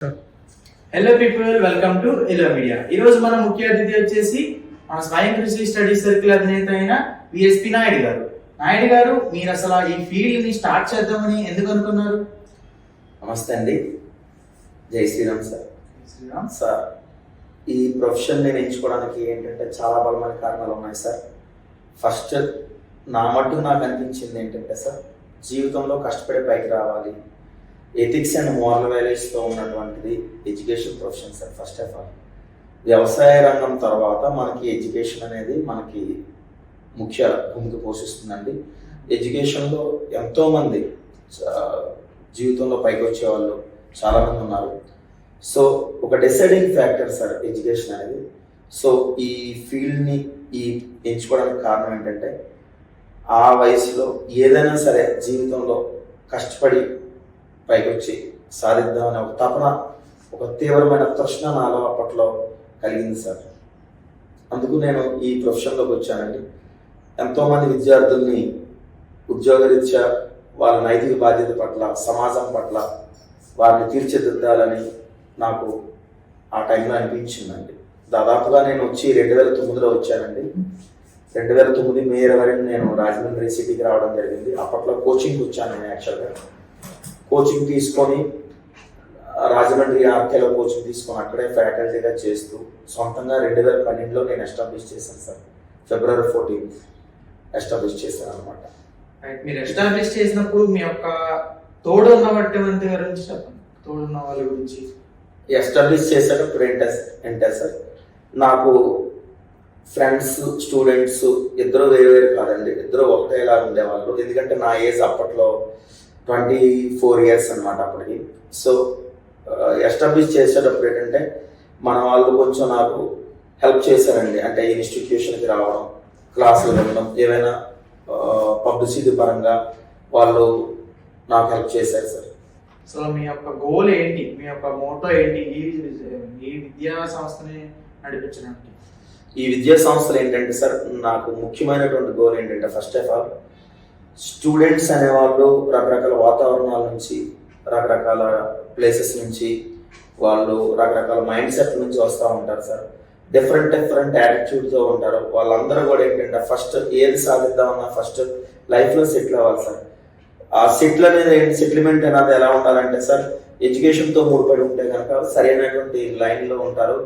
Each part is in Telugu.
హలో పీపుల్, వెల్కమ్ టు ఎలో మీడియా. ఈ రోజు మన ముఖ్య అతిథి వచ్చేసి మన స్వయం కృషి స్టడీ సర్కిల్ అధినేత అయిన విఎస్పి నాయుడు గారు. నాయుడు గారు, మీరు అసలు ఈ ఫీల్డ్ ని స్టార్ట్ చేద్దామని ఎందుకు అనుకున్నారు? నమస్తే అండి, జై శ్రీరామ్ సార్. శ్రీరామ్ సార్, ఈ ప్రొఫెషన్ నేను ఎంచుకోవడానికి ఏంటంటే చాలా బలమైన కారణాలు ఉన్నాయి సార్. ఫస్ట్, నా మట్టుకు నాకు అనిపించింది ఏంటంటే సార్, జీవితంలో కష్టపడి పైకి రావాలి, ఎథిక్స్ అండ్ మోరల్ వాల్యూస్తో ఉన్నటువంటిది education profession sir. First of all వ్యవసాయ రంగం తర్వాత మనకి ఎడ్యుకేషన్ అనేది మనకి ముఖ్య భూమిక పోషిస్తుందండి. ఎడ్యుకేషన్లో ఎంతోమంది జీవితంలో పైకి వచ్చే వాళ్ళు చాలామంది ఉన్నారు. సో ఒక డిసైడింగ్ ఫ్యాక్టర్ సార్ ఎడ్యుకేషన్ అనేది. సో ఈ ఫీల్డ్ని ఎంచుకోవడానికి కారణం ఏంటంటే, ఆ వయసులో ఏదైనా సరే జీవితంలో కష్టపడి పైకి వచ్చి సాధిద్దామనే ఒక తపన, ఒక తీవ్రమైన తృష్ణ నాలో అప్పట్లో కలిగింది సార్. అందుకు నేను ఈ ప్రొఫెషన్లోకి వచ్చానండి. ఎంతోమంది విద్యార్థుల్ని ఉద్యోగరీత్యా వాళ్ళ నైతిక బాధ్యత పట్ల, సమాజం పట్ల వారిని తీర్చిదిద్దాలని నాకు ఆ టైంలో అనిపించిందండి. దాదాపుగా నేను వచ్చి 2009లో వచ్చానండి. 2009 మే 20 నేను రాజమండ్రి సిటీకి రావడం జరిగింది. అప్పట్లో కోచింగ్ వచ్చాను నేను. యాక్చువల్గా కోచింగ్ తీసుకొని రాజమండ్రి ఆర్కేలో కోచింగ్ తీసుకొని అక్కడే ఫ్యాకల్టీగా చేస్తూ సొంతంగా 2012లో నేను ఎస్టాబ్లిష్ చేశాను సార్. February 14 ఎస్టాబ్లిష్ చేశాను అనమాట. మీరు ఎస్టాబ్లిష్ చేసినప్పుడు మీ యొక్క తోడున్న వంటి గురించి చెప్పండి. తోడున్న వాళ్ళ గురించి. ఎస్టాబ్లిష్ చేసేటప్పుడు ఏంటంటే సార్, నాకు ఫ్రెండ్స్, స్టూడెంట్స్ ఇద్దరు వేరు కాదండి, ఇద్దరు ఒకటేలా ఉండేవాళ్ళు. ఎందుకంటే నా ఏజ్ అప్పట్లో 24 years అనమాట అప్పటికి. సో ఎస్టాబ్లిష్ చేసేటప్పుడు ఏంటంటే మన వాళ్ళు కొంచెం నాకు హెల్ప్ చేశారండి. అంటే ఇన్స్టిట్యూషన్కి రావడం, క్లాసులు వినడం, ఏవైనా పబ్లిసిటీ పరంగా వాళ్ళు నాకు హెల్ప్ చేశారు సార్. సో మీ యొక్క గోల్ ఏంటి, మీ యొక్క మోటో ఏంటి ఈ విద్యా సంస్థని నడిపించడానికి? ఈ విద్యా సంస్థలు ఏంటంటే సార్, నాకు ముఖ్యమైనటువంటి గోల్ ఏంటంటే, ఫస్ట్ ఆఫ్ ఆల్ స్టూడెంట్స్ అనేవాళ్ళు రకరకాల వాతావరణాల నుంచి, రకరకాల ప్లేసెస్ నుంచి, వాళ్ళు రకరకాల మైండ్ సెట్ నుంచి వస్తూ ఉంటారు సార్. డిఫరెంట్ యాటిట్యూడ్తో ఉంటారు. వాళ్ళందరూ కూడా ఏంటంటే ఫస్ట్ ఏది సాధిద్దామన్నా ఫస్ట్ లైఫ్లో సెటిల్ అవ్వాలి సార్. ఆ సెటిల్మెంట్ అనేది ఎలా ఉండాలంటే సార్, ఎడ్యుకేషన్తో ముడిపడి ఉంటే కనుక సరైనటువంటి లైన్లో ఉంటారు.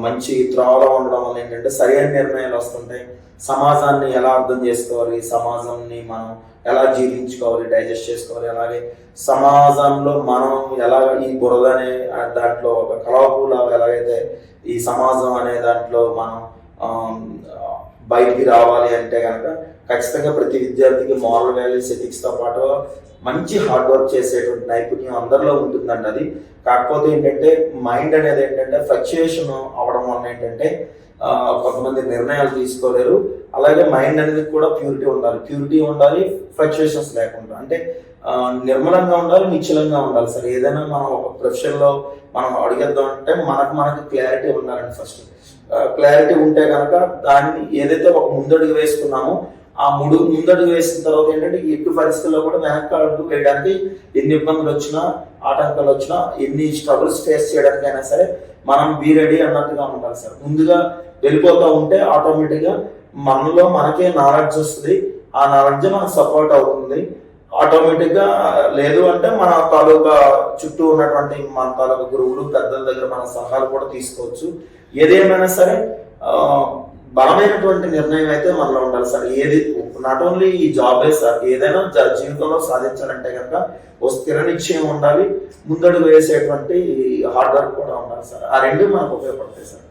మంచి త్రోవలో ఉండడం వల్ల ఏంటంటే సరైన నిర్ణయాలు వస్తుంటాయి. సమాజాన్ని ఎలా అర్థం చేసుకోవాలి, సమాజాన్ని మనం ఎలా జీవించుకోవాలి, డైజెస్ట్ చేసుకోవాలి, అలాగే సమాజంలో మనం ఎలా ఈ బురద అనే దాంట్లో ఒక కలవపూలా ఎలాగైతే ఈ సమాజం అనే దాంట్లో మనం బయటికి రావాలి అంటే కనుక ఖచ్చితంగా ప్రతి విద్యార్థికి మోరల్ వాల్యూస్, ఎథిక్స్తో పాటు మంచి హార్డ్ వర్క్ చేసేటువంటి నైపుణ్యం అందరిలో ఉంటుందండి. అది కాకపోతే ఏంటంటే మైండ్ అనేది ఏంటంటే ఫ్లక్చుయేషన్ అవడం వల్ల ఏంటంటే కొంతమంది నిర్ణయాలు తీసుకోలేరు. అలాగే మైండ్ అనేది కూడా ప్యూరిటీ ఉండాలి, ఫ్లక్చుయేషన్స్ లేకుండా. అంటే నిర్మలంగా ఉండాలి, నిశ్చలంగా ఉండాలి సార్. ఏదైనా మనం ఒక ప్రొఫెషన్లో మనం అడిగేద్దాం అంటే మనకు క్లారిటీ ఉండాలండి. ఫస్ట్ క్లారిటీ ఉంటే కనుక దాన్ని ఏదైతే ఒక ముందడుగు వేసుకున్నామో ఆ ముందడుగు వేసిన తర్వాత ఏంటంటే ఎట్టి పరిస్థితుల్లో కూడా వెనక్కి అడుగు వేయడానికి ఎన్ని ఇబ్బందులు వచ్చినా, ఆటంకాలు వచ్చినా, ఎన్ని స్ట్రగుల్స్ ఫేస్ చేయడానికైనా సరే మనం బీ రెడీ అన్నట్టుగా ఉండాలి సార్. ముందుగా వెళ్ళిపోతూ ఉంటే ఆటోమేటిక్గా మనకే నాలెడ్జ్ వస్తుంది. ఆ నాలెడ్జ్ మనకు సపోర్ట్ అవుతుంది ఆటోమేటిక్గా. లేదు అంటే మన తాలూకా చుట్టూ ఉన్నటువంటి మన తాలూకా గురువులు, పెద్దల దగ్గర మన సలహాలు కూడా తీసుకోవచ్చు. ఏదేమైనా సరే బలమైనటువంటి నిర్ణయం అయితే మనలో ఉండాలి సార్. ఏది నాట్ ఓన్లీ ఈ జాబే సార్, ఏదైనా జీవితంలో సాధించాలంటే కనుక ఓ స్థిర నిశ్చయం ఉండాలి, ముందడుగు వేసేటువంటి హార్డ్ వర్క్ కూడా ఉండాలి సార్. ఆ రెండు మనకు ఉపయోగపడతాయి సార్.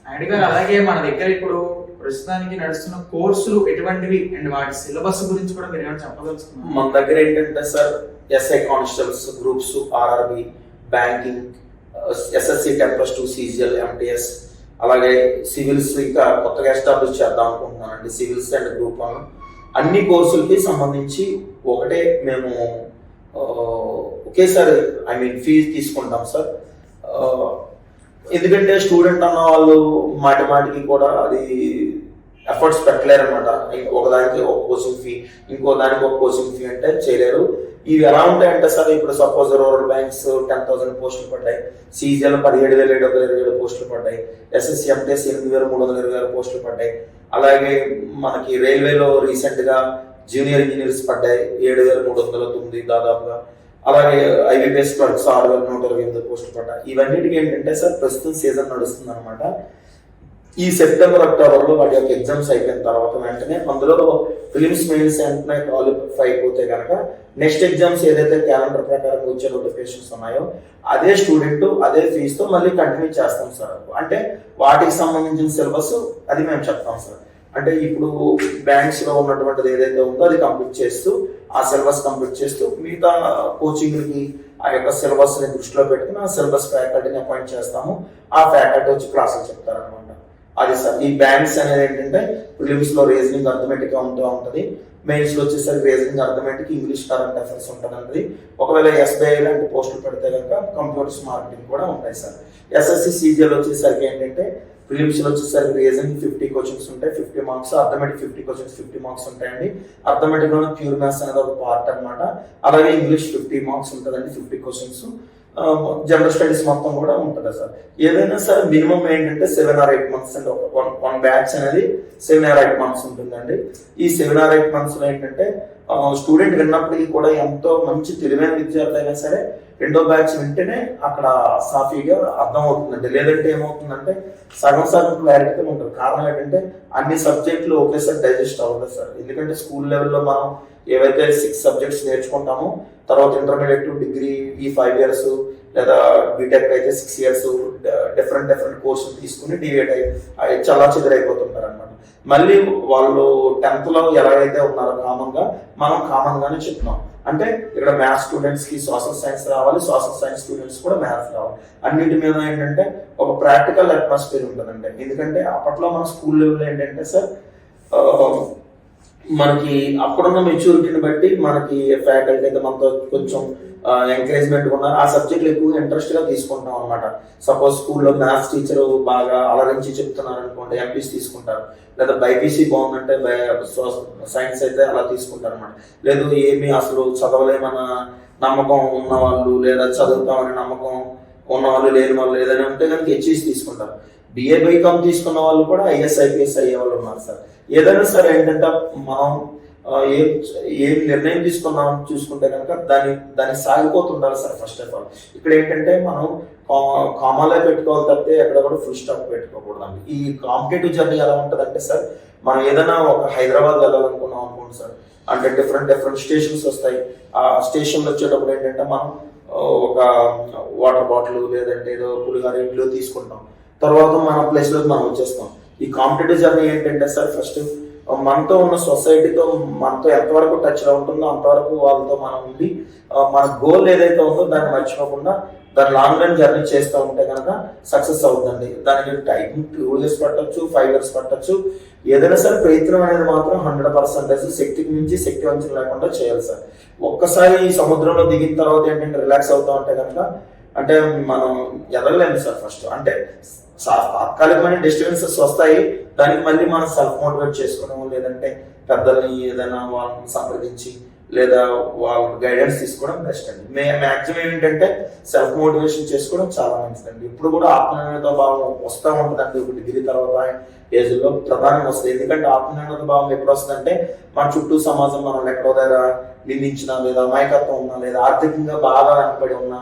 నాయుడు గారు, అలాగే మన దగ్గర ఇప్పుడు ప్రస్తుతానికి నడుస్తున్న కోర్సులు ఎటువంటివి అండ్ వాటి సిలబస్ గురించి కూడా మీరు ఏమైనా చెప్పదలుచుకున్నారు? మన దగ్గర ఏంటంటే sir, SI constables groups, RRB, banking, SSC 10+2, CGL, MTS, అలాగే సివిల్స్ ఇంకా కొత్తగా ఎస్టాబ్లిష్ చేద్దాం అనుకుంటున్నానండి. సివిల్స్ అండ్ గ్రూప్ 1 అన్ని కోర్సులకి సంబంధించి ఒకటే మేము ఒకేసారి ఫీజు తీసుకుంటాం సార్. ఎందుకంటే స్టూడెంట్ అన్న వాళ్ళు మాటికి కూడా అది ఎఫర్ట్స్ పెట్టలేరు అనమాట. ఒకదానికి ఒక కోచింగ్ ఫీ, ఇంకో దానికి ఒక కోచింగ్ ఫీ అంటే చేయలేరు. ఇవి ఎలా ఉంటాయంటే సార్, ఇప్పుడు సపోజ్ రూరల్ బ్యాంక్స్ 10,000 పోస్టులు పడ్డాయి, సిజిఎల్ 17,727 పోస్టులు పడ్డాయి, ఎస్ఎస్సి ఎంటీఎస్ 8,326 పోస్టులు పడ్డాయి. అలాగే మనకి రైల్వేలో రీసెంట్ గా జూనియర్ ఇంజనీర్స్ పడ్డాయి 7,309 దాదాపుగా. అలాగే ఐబీపీఎస్ క్లర్క్స్ 6,128 పోస్టులు పడ్డాయి. ఇవన్నిటికి ఏంటంటే సార్ ప్రస్తుతం సీజన్ నడుస్తుంది అనమాట. ఈ సెప్టెంబర్ అక్టోబర్లో వాటి యొక్క ఎగ్జామ్స్ అయిపోయిన తర్వాత వెంటనే అందులో ఫిలిమ్స్ మెయిన్స్ వెంటనే క్వాలిఫై అయిపోతే కనుక నెక్స్ట్ ఎగ్జామ్స్ ఏదైతే క్యాలెండర్ ప్రకారం వచ్చే నోటిఫికేషన్స్ ఉన్నాయో అదే స్టూడెంట్ అదే ఫీజుతో మళ్ళీ కంటిన్యూ చేస్తాం సార్. అంటే వాటికి సంబంధించిన సిలబస్ అది మేము చెప్తాం సార్. అంటే ఇప్పుడు బ్యాంక్స్ లో ఉన్నటువంటిది ఏదైతే ఉందో అది కంప్లీట్ చేస్తూ ఆ సిలబస్ కంప్లీట్ చేస్తూ మిగతా కోచింగ్లకి ఆ యొక్క సిలబస్ ని దృష్టిలో పెట్టుకుని ఆ సిలబస్ ఫ్యాకల్టీని అపాయింట్ చేస్తాము. ఆ ఫ్యాకల్టీ వచ్చి క్లాసులు చెప్తారనమాట. అది సార్ ఈ బ్యాంక్స్ అనేది ఏంటంటే ప్రిలిమ్స్ లో రీజనింగ్ అర్థమెటిక్ గా ఉంటుంది, మెయిన్స్ లో వచ్చేసరికి reasoning arithmetic English current affairs ఉంటుంది. ఒకవేళ ఎస్బీఐ లాంటి పోస్టులు పెడితే కనుక కంప్యూటర్స్ మార్కెటింగ్ కూడా ఉంటాయి సార్. ఎస్ఎస్సి సిజిఎల్ వచ్చేసరికి ఏంటంటే ప్రిలిమ్స్ లో వచ్చేసరికి రీజనింగ్ 50 క్వశ్చన్స్ ఉంటాయి, 50 మార్క్స్, అర్థమెటిక్ 50 క్వశ్చన్స్ 50 మార్క్స్ ఉంటాయండి. అర్థమెటిక్ లోనే ప్యూర్ మ్యాథ్స్ అనేది ఒక పార్ట్ అనమాట. అలాగే ఇంగ్లీష్ 50 మార్క్స్ ఉంటుందండి, 50 క్వశ్చన్స్. జనరల్ స్టడీస్ మొత్తం కూడా ఉంటుంది సార్. ఏదైనా సరే మినిమం ఏంటంటే 7 or 8 months అండి. వన్ బ్యాచ్ అనేది 7 or 8 months ఉంటుందండి. ఈ 7 or 8 months లో ఏంటంటే స్టూడెంట్ విన్నప్పటికీ కూడా ఎంతో మంచి తెలివైన విద్యార్థి అయినా సరే రెండో బ్యాచ్ వింటేనే అక్కడ సాఫీగా అర్థం అవుతుందండి. లేదంటే ఏమవుతుందంటే సగం సగం క్లారిటీగా ఉంటుంది. కారణం ఏంటంటే అన్ని సబ్జెక్టులు ఒకేసారి డైజెస్ట్ అవ్వదు సార్. ఎందుకంటే స్కూల్ లెవెల్లో మనం ఏవైతే 6 సబ్జెక్ట్స్ నేర్చుకుంటామో తర్వాత ఇంటర్మీడియట్ టు డిగ్రీ ఈ 5 years లేదా బీటెక్ అయితే 6 years డిఫరెంట్ కోర్సులు తీసుకుని డివైడ్ అయ్యి చాలా చెదిరైపోతుంటారు అనమాట. మళ్ళీ వాళ్ళు 10th లో ఎలాగైతే ఉన్నారో కామన్ గా మనం కామన్ గానే చెప్తున్నాం. అంటే ఇక్కడ మ్యాథ్స్ స్టూడెంట్స్ కి సోషల్ సైన్స్ రావాలి, సోషల్ సైన్స్ స్టూడెంట్స్ కూడా మ్యాథ్స్ రావాలి. అన్నిటి మీద ఏంటంటే ఒక ప్రాక్టికల్ అట్మాస్ఫియర్ ఉంటుందండి. ఎందుకంటే అప్పట్లో మన స్కూల్ లెవెల్ ఏంటంటే సార్ మనకి అప్పుడున్న మెచ్యూరిటీని బట్టి మనకి ఫ్యాకల్టీ అయితే మనతో కొంచెం ఎంకరేజ్మెంట్ ఉన్నారు. ఆ సబ్జెక్టులు ఎక్కువ ఇంట్రెస్ట్ గా తీసుకుంటాం అనమాట. సపోజ్ స్కూల్లో మ్యాథ్స్ టీచర్ బాగా అలరించి చెప్తున్నారు అనుకోండి, ఎంపీసీ తీసుకుంటారు. లేదా బైపీసీ బాగుందంటే సైన్స్ అయితే అలా తీసుకుంటారు అనమాట. లేదు ఏమి అసలు చదవలేమన్న నమ్మకం ఉన్న వాళ్ళు లేదా చదువుతామనే నమ్మకం ఉన్న వాళ్ళు లేని వాళ్ళు ఏదైనా ఉంటే కనుక హెచ్ఈసి తీసుకుంటారు. బిఏ బైకామ్ తీసుకున్న వాళ్ళు కూడా ఐఎస్ ఐపీఎస్ అయ్యే వాళ్ళు ఉన్నారు సార్. ఏదైనా సరే ఏంటంటే మనం ఏం నిర్ణయం తీసుకున్నాం చూసుకుంటే కనుక దాన్ని సాగిపోతుండాలి సార్. ఫస్ట్ ఆఫ్ ఆల్ ఇక్కడ ఏంటంటే మనం కామాలే పెట్టుకోవాలి తప్పితే ఎక్కడ కూడా ఫుల్ స్టాప్ పెట్టుకోకూడదండి. ఈ కాంపిటేటివ్ జర్నీ ఎలా ఉంటుందంటే సార్ మనం ఏదైనా ఒక హైదరాబాద్ వెళ్ళాలనుకున్నాం అనుకోండి సార్, అంటే డిఫరెంట్ స్టేషన్స్ వస్తాయి. ఆ స్టేషన్లో వచ్చేటప్పుడు ఏంటంటే మనం ఒక వాటర్ బాటిల్ లేదంటే ఏదో పులిహార ఇంట్లో తీసుకుంటాం. తర్వాత మన ప్లేస్లోకి మనం వచ్చేస్తాం. ఈ కాంపిటేటివ్ జర్నీ ఏంటంటే సార్ ఫస్ట్ మనతో ఉన్న సొసైటీతో మనతో ఎంతవరకు టచ్ లో ఉంటుందో అంతవరకు వాళ్ళతో మనం ఉండి మన గోల్ ఏదైతే ఉందో దాన్ని మర్చిపోకుండా దాని లాంగ్ రన్ జర్నీ చేస్తూ ఉంటే కనుక సక్సెస్ అవుతుందండి. దానికి టైం 2 years పట్టచ్చు, 5 years పట్టచ్చు. ఏదైనా సరే ప్రయత్నం అనేది మాత్రం 100% శక్తికి మించి శక్తి వంచన లేకుండా చేయాలి సార్. ఒక్కసారి ఈ సముద్రంలో దిగిన తర్వాత ఏంటంటే రిలాక్స్ అవుతా ఉంటే కనుక అంటే మనం ఎదగలేము సార్. ఫస్ట్ అంటే తాత్కాలికమైన డిస్టర్బెన్సెస్ వస్తాయి, దానికి మళ్ళీ మనం సెల్ఫ్ మోటివేట్ చేసుకోవడం లేదంటే పెద్దల్ని ఏదైనా వాళ్ళని సంప్రదించి లేదా వాళ్ళ గైడెన్స్ తీసుకోవడం బెస్ట్ అండి. మ్యాక్సిమం ఏంటంటే సెల్ఫ్ మోటివేషన్ చేసుకోవడం చాలా మంచిదండి. ఇప్పుడు కూడా ఆత్మనిర్భరత భావం వస్తూ ఉంటుందండి. ఒక డిగ్రీ తర్వాత ఏజ్లో ప్రధానంగా వస్తుంది. ఎందుకంటే ఆత్మనిర్భరత భావం ఎప్పుడు వస్తుందంటే మన చుట్టూ సమాజం మనం ఎక్కడో దగ్గర నిందించినా లేదా అమాయకత్వం ఉన్నా లేదా ఆర్థికంగా బాగా వెనకబడి ఉన్నా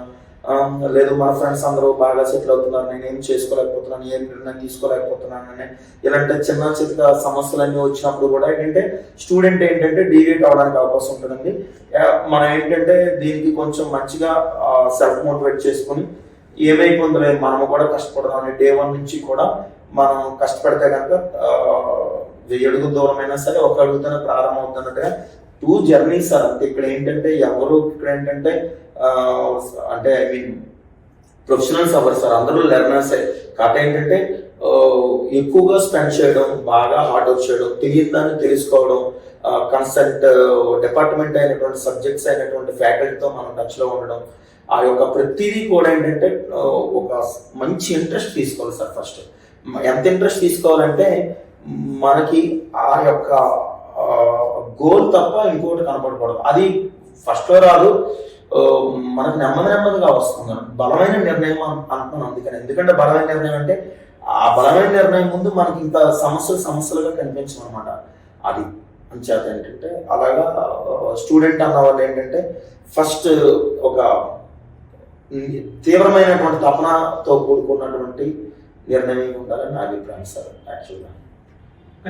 లేదు మన ఫ్రెండ్స్ అందరూ బాగా సెటిల్ అవుతున్నారు, నేను ఏం చేసుకోలేకపోతున్నాను, ఏం నిర్ణయం తీసుకోలేకపోతున్నాను అని ఇలాంటి చిన్న చిన్న సమస్యలన్నీ వచ్చినప్పుడు కూడా ఏంటంటే స్టూడెంట్ ఏంటంటే డీవియేట్ అవడానికి అవకాశం ఉంటుందండి. మనం ఏంటంటే దీనికి కొంచెం మంచిగా సెల్ఫ్ మోటివేట్ చేసుకుని ఏమైపోతుందో మనము కూడా కష్టపడదాం అని డే 1 నుంచి కూడా మనం కష్టపడితే కనుక 1000 అడుగుల దూరమైనా సరే 1 అడుగుతోనే ప్రారంభం అవుతున్నట్టుగా 2 జర్నీస్ సార్. అంతే ఇక్కడ ఏంటంటే ఎవరు ఇక్కడ ఏంటంటే అంటే ఐ మీన్ ప్రొఫెషనల్స్ అవ్వరు సార్, అందరూ లెర్నర్సే. కాబట్టి ఏంటంటే ఎక్కువగా స్పెండ్ చేయడం, బాగా హార్డ్ వర్క్ చేయడం, తెలియని దాన్ని తెలుసుకోవడం, కన్సల్ట్ డిపార్ట్మెంట్ అయినటువంటి సబ్జెక్ట్స్ అయినటువంటి ఫ్యాకల్టీతో మనం టచ్లో ఉండడం, ఆ యొక్క ప్రతిదీ కూడా ఏంటంటే ఒక మంచి ఇంట్రెస్ట్ తీసుకోవాలి సార్. ఫస్ట్ ఎంత ఇంట్రెస్ట్ తీసుకోవాలంటే మనకి ఆ యొక్క గోల్ తప్ప ఇంకోటి కనపడకూడదు. అది ఫస్ట్ లో రాదు, మనకు నెమ్మదిగా వస్తుంది. బలమైన నిర్ణయం అంటున్నాను అందుకని. ఎందుకంటే బలమైన నిర్ణయం అంటే ఆ బలమైన నిర్ణయం ముందు మనకి ఇంత సమస్యలుగా కనిపించం అనమాట. అది అంచేత ఏంటంటే అలాగా స్టూడెంట్ అన్న వాళ్ళు ఏంటంటే ఫస్ట్ ఒక తీవ్రమైనటువంటి తపనతో కూడుకున్నటువంటి నిర్ణయం ఉండాలని నా అభిప్రాయం సార్. యాక్చువల్గా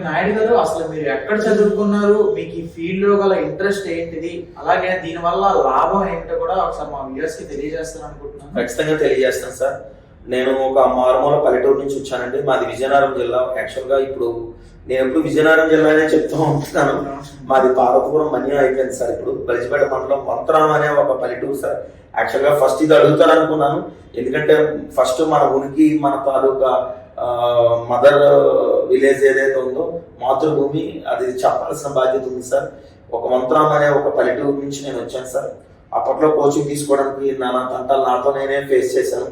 నాయుడు గారు, అసలు మీరు ఎక్కడ చదువుకున్నారు, మీకు ఈ ఫీల్డ్ లో గల ఇంట్రెస్ట్ ఏంటిది, అలాగే దీని వల్ల లాభం ఏంటో కూడా ఒకసారి మా వ్యూయర్స్ కి తెలియజేస్తాను అనుకుంటున్నాను. ఖచ్చితంగా తెలియజేస్తాను సార్. నేను ఒక మారుమూల పల్లెటూరు నుంచి వచ్చానండి. మాది విజయనగరం జిల్లా. యాక్చువల్గా ఇప్పుడు నేను ఎప్పుడు విజయనగరం జిల్లానే చెప్తూ ఉంటున్నాను. మాది పార్వతీపురం మన్యం అయిపోయింది సార్. ఇప్పుడు బలిజిపేట మండలం వంతరాం అనే ఒక పల్లెటూరు సార్. యాక్చువల్గా ఫస్ట్ ఇది అడుగుతారనుకున్నాను, ఎందుకంటే ఫస్ట్ మన ఉనికి, మన తాలూకా మదర్ విలేజ్ ఏదైతే ఉందో మాతృభూమి, అది చెప్పాల్సిన బాధ్యత ఉంది సార్. ఒక వంతరాం అనే ఒక పల్లెటూరు నుంచి నేను వచ్చాను సార్. అప్పట్లో కోచింగ్ తీసుకోవడానికి నానా తంటాలు నాతో నేనే ఫేస్ చేశాను.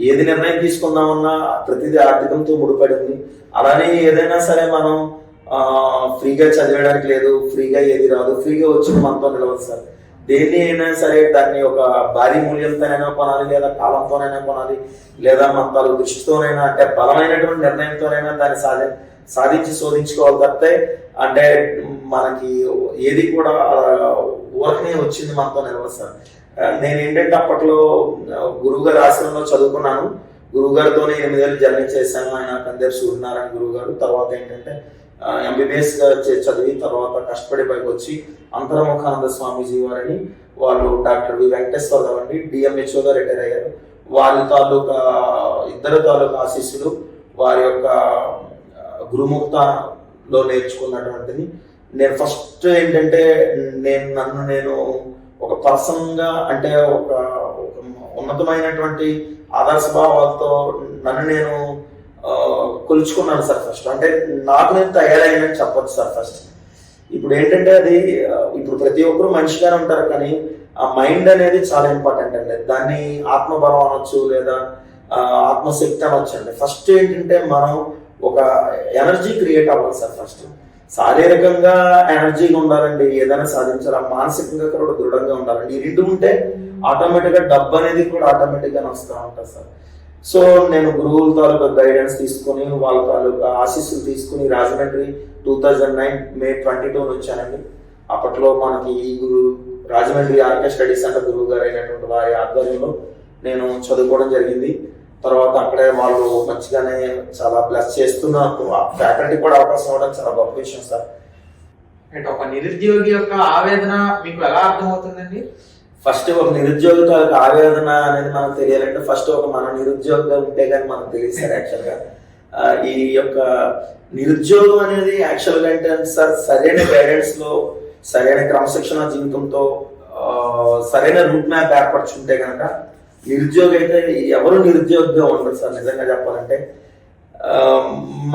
ఏది నిర్ణయం తీసుకుందామన్నా ప్రతిదీ ఆర్థికంతో ముడిపడి ఉంది. అలానే ఏదైనా సరే మనం ఫ్రీగా చదివేయడానికి లేదు, ఫ్రీగా ఏది రాదు, ఫ్రీగా వచ్చిన మనతో నిలవదు సార్. దేన్ని అయినా సరే దాన్ని ఒక భారీ మూల్యంతోనైనా కొనాలి, లేదా కాలంతోనైనా కొనాలి, లేదా మన తాలూ దృష్టితోనైనా, అంటే బలమైనటువంటి నిర్ణయంతోనైనా దాన్ని సాధించి శోధించుకోవాలి తప్పితే అంటే మనకి ఏది కూడా ఊరకనే వచ్చింది మనతో నిలవదు సార్. నేను ఏంటంటే అప్పట్లో గురువు గారి ఆశ్రమంలో చదువుకున్నాను. గురువు గారితోనే 8 ఏళ్ళు జర్నీ చేశాను. ఆయన కందేరు సూర్యనారాయణ గురువు గారు. తర్వాత ఏంటంటే MBBS గా చదివి తర్వాత కష్టపడి పైకి వచ్చి అంతర్ముఖానంద స్వామీజీ వారిని, వాళ్ళు డాక్టర్ వి వెంకటేశ్వరరావు అండి, DMHO గా రిటైర్ అయ్యారు. వాళ్ళ తాలూకా ఇద్దరు తాలూకా ఆశీస్సులు, వారి యొక్క గురుముక్తలో నేర్చుకున్నటువంటిది. నేను ఫస్ట్ ఏంటంటే నన్ను నేను ఒక పర్సన్ గా, అంటే ఒక ఉన్నతమైనటువంటి ఆదర్శ భావాలతో నన్ను నేను కొలుచుకున్నాను సార్. ఫస్ట్ అంటే నాకు నేను తయారైనని చెప్పొచ్చు సార్. ఫస్ట్ ఇప్పుడు ఏంటంటే అది ఇప్పుడు ప్రతి ఒక్కరు మనిషిగానే ఉంటారు, కానీ ఆ మైండ్ అనేది చాలా ఇంపార్టెంట్ అండి. దాన్ని ఆత్మబలం అనొచ్చు, లేదా ఆత్మశక్తి అనొచ్చు అండి. ఫస్ట్ ఏంటంటే మనం ఒక ఎనర్జీ క్రియేట్ అవ్వాలి సార్. ఫస్ట్ శారీరకంగా ఎనర్జీగా ఉండాలండి, ఏదైనా సాధించాలి. మానసికంగా కూడా దృఢంగా ఉండాలండి. ఈ రెండు ఉంటే ఆటోమేటిక్గా డబ్బు అనేది కూడా ఆటోమేటిక్గా వస్తూ ఉంటుంది సార్. సో నేను గురువుల తాలూకా గైడెన్స్ తీసుకుని, వాళ్ళ తాలూకా ఆశీస్సులు తీసుకుని రాజమండ్రి 2009 May 22 వచ్చానండి. అప్పట్లో మనకి ఈ రాజమండ్రి ఆర్కే స్టడీ సెంటర్ గురువు గారు అయినటువంటి వారి ఆధ్వర్యంలో నేను చదువుకోవడం జరిగింది. తర్వాత అక్కడే వాళ్ళు మంచిగానే చాలా బ్లెస్ చేస్తున్నారు. ఫ్యాకల్టీ కూడా అవకాశం ఇవ్వడం చాలా గొప్ప విషయం సార్. అంటే ఒక నిరుద్యోగి యొక్క ఆవేదన మీకు ఎలా అర్థమవుతుందండి? ఫస్ట్ ఒక నిరుద్యోగి తాలూకా ఆవేదన అనేది మనకు తెలియాలంటే ఫస్ట్ ఒక మన నిరుద్యోగంగా ఉంటే కానీ మనకు తెలియదు సార్. యాక్చువల్గా ఈ యొక్క నిరుద్యోగం అనేది యాక్చువల్గా అంటే సార్ సరైన గైడెన్స్ లో, సరైన క్రమశిక్షణ జీవితంతో సరైన రూట్ మ్యాప్ ఏర్పరచుంటే కనుక నిరుద్యోగి అయితే ఎవరు నిరుద్యోగిగా ఉండరు సార్. నిజంగా చెప్పాలంటే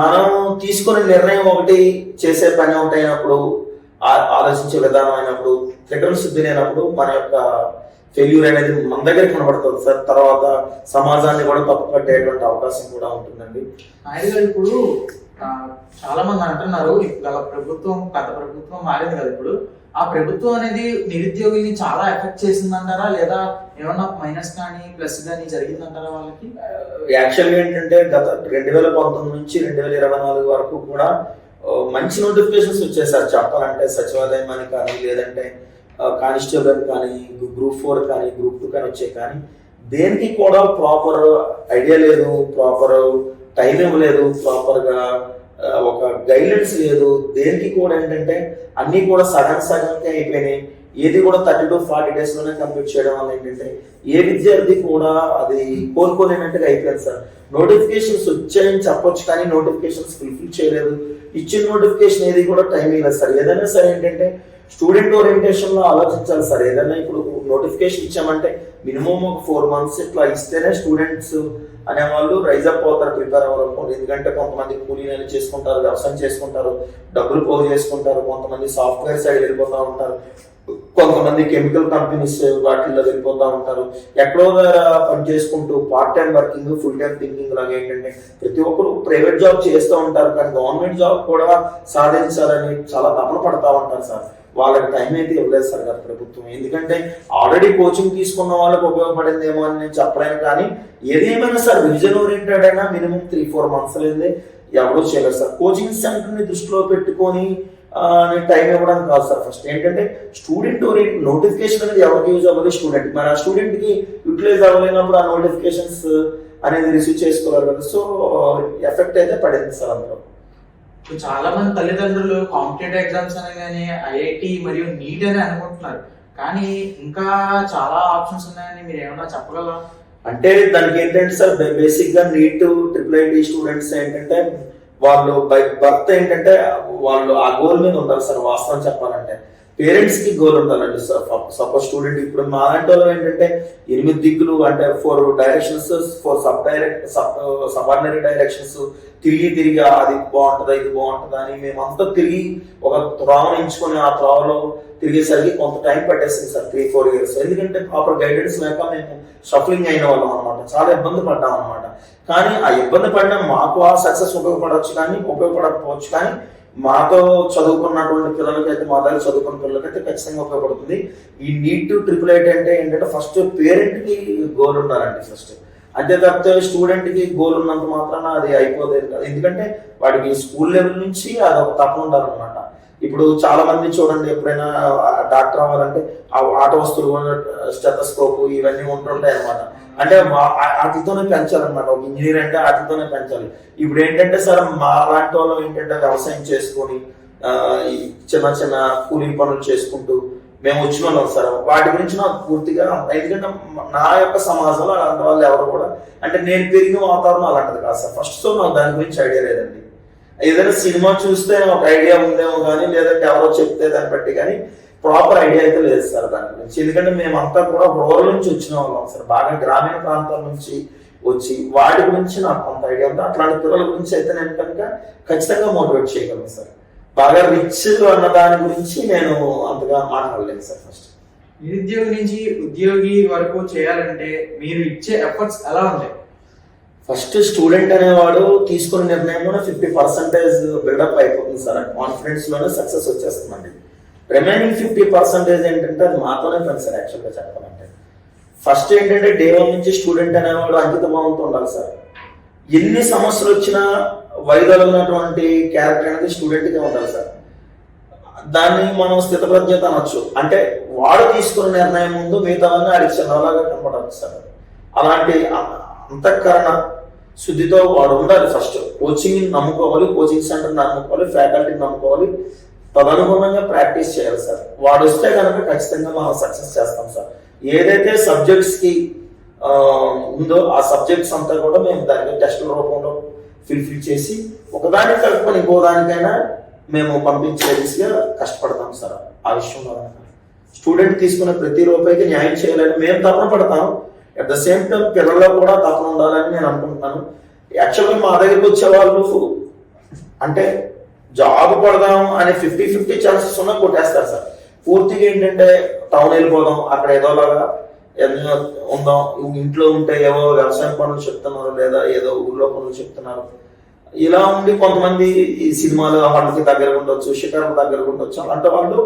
మనం తీసుకునే నిర్ణయం ఒకటి, చేసే పని ఒకటి అయినప్పుడు, ఆలోచించే విధానం అయినప్పుడు, త్రికరణ శుద్ధి లేనప్పుడు మన యొక్క ఫెయిల్యూర్ అనేది మన దగ్గర కనబడుతుంది సార్. తర్వాత సమాజాన్ని కూడా తప్పుపట్టేటువంటి అవకాశం కూడా ఉంటుందండి. నాయుడు గారు, ఇప్పుడు చాలా మంది అంటున్నారు గల ప్రభుత్వం, గత ప్రభుత్వం మారింది కదా, ఇప్పుడు ఆ ప్రభుత్వం అనేది నిరుద్యోగుల్ని చాలా ఎఫెక్ట్ చేసిందంటారా, లేదా ఏమన్నా మైనస్ కానీ ప్లస్ కానీ జరిగిందంటారా వాళ్ళకి? యాక్చువల్గా ఏంటంటే గత 2019 నుంచి 2024 వరకు కూడా మంచి నోటిఫికేషన్స్ వచ్చాయి సార్. చెప్పాలంటే సచివాలయం అని కానీ, లేదంటే కానిస్టేబుల్ అని కానీ, Group 4 కానీ, Group 2 కానీ వచ్చాయి. కానీ దేనికి కూడా ప్రాపర్ ఐడియా లేదు, ప్రాపర్ టైం ఇవ్వలేదు, ప్రాపర్గా ఒక గైడ్లైన్స్ లేదు. దేనికి కూడా ఏంటంటే అన్నీ కూడా సగంకి అయిపోయినాయి. ఏది కూడా 30 to 40 days లోనే కంప్లీట్ చేయడం వల్ల ఏంటంటే ఏ విద్యార్థి కూడా అది కోరుకోలేనట్టుగా అయిపోయింది సార్. నోటిఫికేషన్స్ వచ్చాయని చెప్పొచ్చు, కానీ నోటిఫికేషన్స్ ఫుల్ఫిల్ చేయలేదు. ఇచ్చిన నోటిఫికేషన్ ఏది కూడా టైం ఇవ్వలేదు సార్. ఏదైనా సరే ఏంటంటే స్టూడెంట్ ఓరియంటేషన్ లో ఆలోచించాలి సార్. ఏదైనా ఇప్పుడు నోటిఫికేషన్ ఇచ్చామంటే మినిమం ఒక 4 months ఇట్లా ఇస్తేనే స్టూడెంట్స్ అనేవాళ్ళు రైజ్ అప్ అవుతారు, ప్రిపేర్ అవ్వడం. ఎందుకంటే కొంతమంది కూలీలు చేసుకుంటారు, వ్యవసాయం చేసుకుంటారు, డబ్బులు పోగు చేసుకుంటారు, కొంతమంది సాఫ్ట్వేర్ సైడ్ వెళ్ళిపోతూ ఉంటారు, కొంతమంది కెమికల్ కంపెనీస్ వాటిల్లో వెళ్ళిపోతూ ఉంటారు. ఎక్కడో పని చేసుకుంటూ part time working, full time thinking లాగా ఏంటంటే ప్రతి ఒక్కరు ప్రైవేట్ జాబ్ చేస్తూ ఉంటారు, కానీ గవర్నమెంట్ జాబ్ కూడా సాధించాలని చాలా తపన పడతా ఉంటారు సార్. వాళ్ళకి టైం అయితే ఇవ్వలేదు సార్ గత ప్రభుత్వం. ఎందుకంటే ఆల్రెడీ కోచింగ్ తీసుకున్న వాళ్ళకి ఉపయోగపడిందేమో అని నేను చెప్పలేను, కానీ ఏదేమైనా సార్ రివిజన్ ఓరియంటెడ్ అయినా మినిమం 3-4 months లేదే ఎవరూ చేయలేదు సార్. కోచింగ్ సెంటర్ని దృష్టిలో పెట్టుకొని టైం ఇవ్వడానికి కాదు సార్. ఫస్ట్ ఏంటంటే స్టూడెంట్ ఓరియంట్ నోటిఫికేషన్ అనేది ఎవరికి యూజ్ అవ్వాలి, స్టూడెంట్. మరి ఆ స్టూడెంట్కి యూటిలైజ్ అవ్వలేనప్పుడు ఆ నోటిఫికేషన్స్ అనేది రిసీవ్ చేసుకోవాలి కదా. సో ఎఫెక్ట్ అయితే పడింది సార్ అందులో. చాలా మంది తల్లిదండ్రులు కాంపిటేటివ్ ఎగ్జామ్స్ అనగానే ఐఐటి మరియు నీట్ అని అనుకుంటున్నారు, కానీ ఇంకా చాలా ఆప్షన్స్ ఉన్నాయని మీరు ఏమన్నా చెప్పగలరా? అంటే దానికి ఏంటంటే సార్ బేసిక్ గా నీట్ IIIT స్టూడెంట్స్ ఏంటంటే వాళ్ళు బై బర్త్ ఏంటంటే వాళ్ళు ఆ గోల్ మీద ఉంటారు సార్. వాస్తవం చెప్పాలంటే పేరెంట్స్ కి గోల్ ఉండాలండి. సపోజ్ స్టూడెంట్ ఇప్పుడు మా లాంటి వాళ్ళు ఏంటంటే 8 దిక్కులు అంటే 4 డైరెక్షన్స్ 4 సబార్డినరీ డైరెక్షన్స్ తిరిగి అది బాగుంటుందా ఇది బాగుంటుందా అని మేమంతా తిరిగి ఒక త్రోవను ఎంచుకొని ఆ త్రోవలో తిరిగేసరికి కొంత టైం పట్టేసింది సార్, 3-4 years. ఎందుకంటే ప్రాపర్ గైడెన్స్ లేక మేము షఫలింగ్ అయిన వాళ్ళం అనమాట, చాలా ఇబ్బంది పడ్డాం అనమాట. కానీ ఆ ఇబ్బంది పడినా మాకు ఆ సక్సెస్ ఉపయోగపడవచ్చు కానీ ఉపయోగపడకపోవచ్చు, కానీ మాతో చదువుకున్నటువంటి పిల్లలకైతే మా దగ్గర చదువుకున్న పిల్లలకైతే ఖచ్చితంగా ఉపయోగపడుతుంది. ఈ నీట్ IIIT అంటే ఏంటంటే ఫస్ట్ పేరెంట్ కి గోల్ ఉండాలండి ఫస్ట్. అంతే తప్పితే స్టూడెంట్ కి గోల్ ఉన్నంత మాత్రాన అది అయిపోలేదు కదా. ఎందుకంటే వాడికి స్కూల్ లెవెల్ నుంచి అది ఒక తప్ప ఉండాలన్నమాట. ఇప్పుడు చాలా మంది చూడండి, ఎప్పుడైనా డాక్టర్ అవ్వాలంటే ఆ ఆట వస్తువులు స్టెథోస్కోప్ ఇవన్నీ ఉంటుంటాయి అనమాట. అంటే వాటితోనే పెంచాలన్నమాట. ఒక ఇంజనీర్ అంటే వాటితోనే పెంచాలి. ఇప్పుడు ఏంటంటే సార్ మా లాంటి వాళ్ళు ఏంటంటే వ్యవసాయం చేసుకొని ఈ చిన్న కూలీ పనులు చేసుకుంటూ మేము వచ్చిన వాళ్ళం సార్. వాటి గురించి నాకు పూర్తిగా, ఎందుకంటే నా యొక్క సమాజంలో అలాంటి వాళ్ళు ఎవరు కూడా, అంటే నేను పెరిగిన వాతావరణం అలాంటిది కాదు సార్. ఫస్ట్ నాకు దాని గురించి ఐడియా లేదండి. ఏదైనా సినిమా చూస్తే ఒక ఐడియా ఉందేమో కానీ, లేదంటే ఎవరో చెప్తే దాన్ని బట్టి కానీ ప్రాపర్ ఐడియా అయితే లేదు సార్ దాని గురించి. ఎందుకంటే మేమంతా కూడా రూరల్ నుంచి వచ్చిన వాళ్ళం సార్, బాగా గ్రామీణ ప్రాంతాల నుంచి వచ్చి వాటి గురించి నాకు కొంత ఐడియా ఉంది. అట్లాంటి పిల్లల గురించి అయితే నేను కనుక ఖచ్చితంగా మోటివేట్ చేయగలను సార్. బాగా రిచ్ అన్న దాని గురించి నేను అంతగా మాట్లాడలేను సార్. ఫస్ట్ నిరుద్యోగి నుంచి ఉద్యోగి వరకు చేయాలంటే మీరు ఇచ్చే ఎఫర్ట్స్ ఎలా ఉంటాయి? ఫస్ట్ స్టూడెంట్ అనేవాడు తీసుకున్న నిర్ణయంలో 50% బిల్డప్ అయిపోతుంది సార్. కాన్ఫిడెన్స్ లోనే సక్సెస్ వచ్చేస్తుందండి. రిమైనింగ్ 50% ఏంటంటే అది మాతోనే పని సార్. యాక్చువల్గా చెప్పాలంటే ఫస్ట్ ఏంటంటే డే 1 నుంచి స్టూడెంట్ అనేవాడు అంకిత భావంతో ఉండాలి సార్. ఎన్ని సమస్యలు వచ్చినా వైదొలిగినటువంటి క్యారెక్టర్ అనేది స్టూడెంట్గా ఉండాలి సార్. దాన్ని మనం స్థితప్రజ్ఞత అనొచ్చు. అంటే వాడు తీసుకున్న నిర్ణయం ముందు మిగతావన్నీ ఆడికి చిన్నలాగా కనపడవచ్చు సార్. అలాంటి అంతఃకరణ శుద్ధితో వాడు ఉండాలి. ఫస్ట్ కోచింగ్ నమ్ముకోవాలి, కోచింగ్ సెంటర్ నమ్ముకోవాలి, ఫ్యాకల్టీని నమ్ముకోవాలి, తదనుగుణంగా ప్రాక్టీస్ చేయాలి సార్. వాడు వస్తే కనుక ఖచ్చితంగా మనం సక్సెస్ చేస్తాం సార్. ఏదైతే సబ్జెక్ట్స్ కి ఉందో ఆ సబ్జెక్ట్స్ అంతా కూడా మేము దానికి టెస్టుల రూపంలో ఫిల్ చేసి ఒకదానికి కలుపుకొని ఇంకో దానికైనా మేము పంపించే దిశగా కష్టపడతాం సార్. ఆ విషయంలో స్టూడెంట్ తీసుకున్న ప్రతి రూపాయికి న్యాయం చేయాలని మేము తపన పడతాం. అట్ ద సేమ్ టైం పిల్లల్లో కూడా తపన ఉండాలని నేను అనుకుంటున్నాను. యాక్చువల్గా మా దగ్గరికి వచ్చే వాళ్ళు అంటే జాబ్ పడదాం అనే 50-50 ఛాన్సెస్ ఉన్నా కొట్టేస్తారు సార్. పూర్తిగా ఏంటంటే టౌన్ వెళ్ళిపోదాం, అక్కడ ఏదోలాగా ఉందాం, ఇంట్లో ఉంటే ఏవో వ్యవసాయం పనులు చెప్తున్నారు, లేదా ఏదో ఊళ్ళో పనులు చెప్తున్నారు. ఇలా ఉండి కొంతమంది ఈ సినిమాలు వాళ్ళకి దగ్గర ఉండొచ్చు, షికార్ల దగ్గర ఉండొచ్చు. అలాంటి వాళ్ళు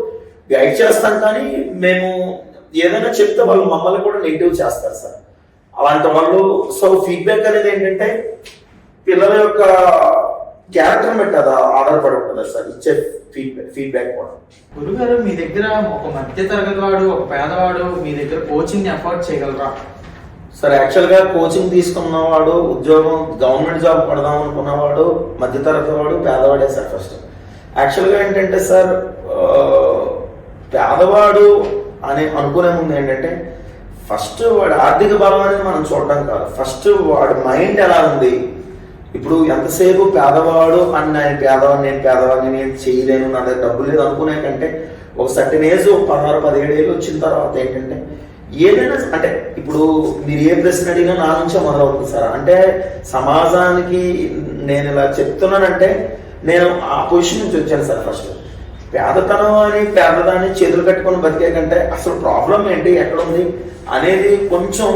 గైడ్ చేస్తాం, కానీ మేము ఏదైనా చెప్తే వాళ్ళు మమ్మల్ని కూడా నెగిటివ్ చేస్తారు సార్. అలాంటి వాళ్ళు సో ఫీడ్బ్యాక్ అనేది ఏంటంటే పిల్లల యొక్క క్యారెక్టర్ బట్టి అది ఆధారపడి ఉంటుంది సార్ ఇచ్చే ఫీడ్బ్యాక్ కూడా. గురుగారు, మీ దగ్గర ఒక మధ్య తరగతి వాడు, ఒక పేదవాడు మీ దగ్గర కోచింగ్ ఎఫర్ట్ చేయగలరా? సార్ యాక్చువల్గా కోచింగ్ తీసుకున్నవాడు, ఉద్యోగం గవర్నమెంట్ జాబ్ పడదాం అనుకున్నవాడు, మధ్యతరగతి వాడు, పేదవాడే సార్. ఫస్ట్ యాక్చువల్గా ఏంటంటే సార్ పేదవాడు అని అనుకునే ముందు ఏంటంటే ఫస్ట్ వాడి ఆర్థిక బలం అనేది మనం చూడటం కాదు, ఫస్ట్ వాడి మైండ్ ఎలా ఉంది. ఇప్పుడు ఎంతసేపు పేదవాడు అని నేను పేదవాడిని నేను చేయలేను, నా దగ్గర డబ్బులు లేదు అనుకునే కంటే ఒక సర్టెన్ ఏజ్ 16-17 ఏళ్ళు వచ్చిన తర్వాత ఏంటంటే ఏదైనా అంటే ఇప్పుడు మీరు ఏ ప్రశ్న అడిగినా నా నుంచే మొదలవుతుంది సార్. అంటే సమాజానికి నేను ఇలా చెప్తున్నానంటే నేను ఆ పొజిషన్ నుంచి వచ్చాను సార్. ఫస్ట్ పేదతనం అని పేదదాన్ని చేతులు కట్టుకొని బతికే కంటే అసలు ప్రాబ్లం ఏంటి, ఎక్కడుంది అనేది కొంచెం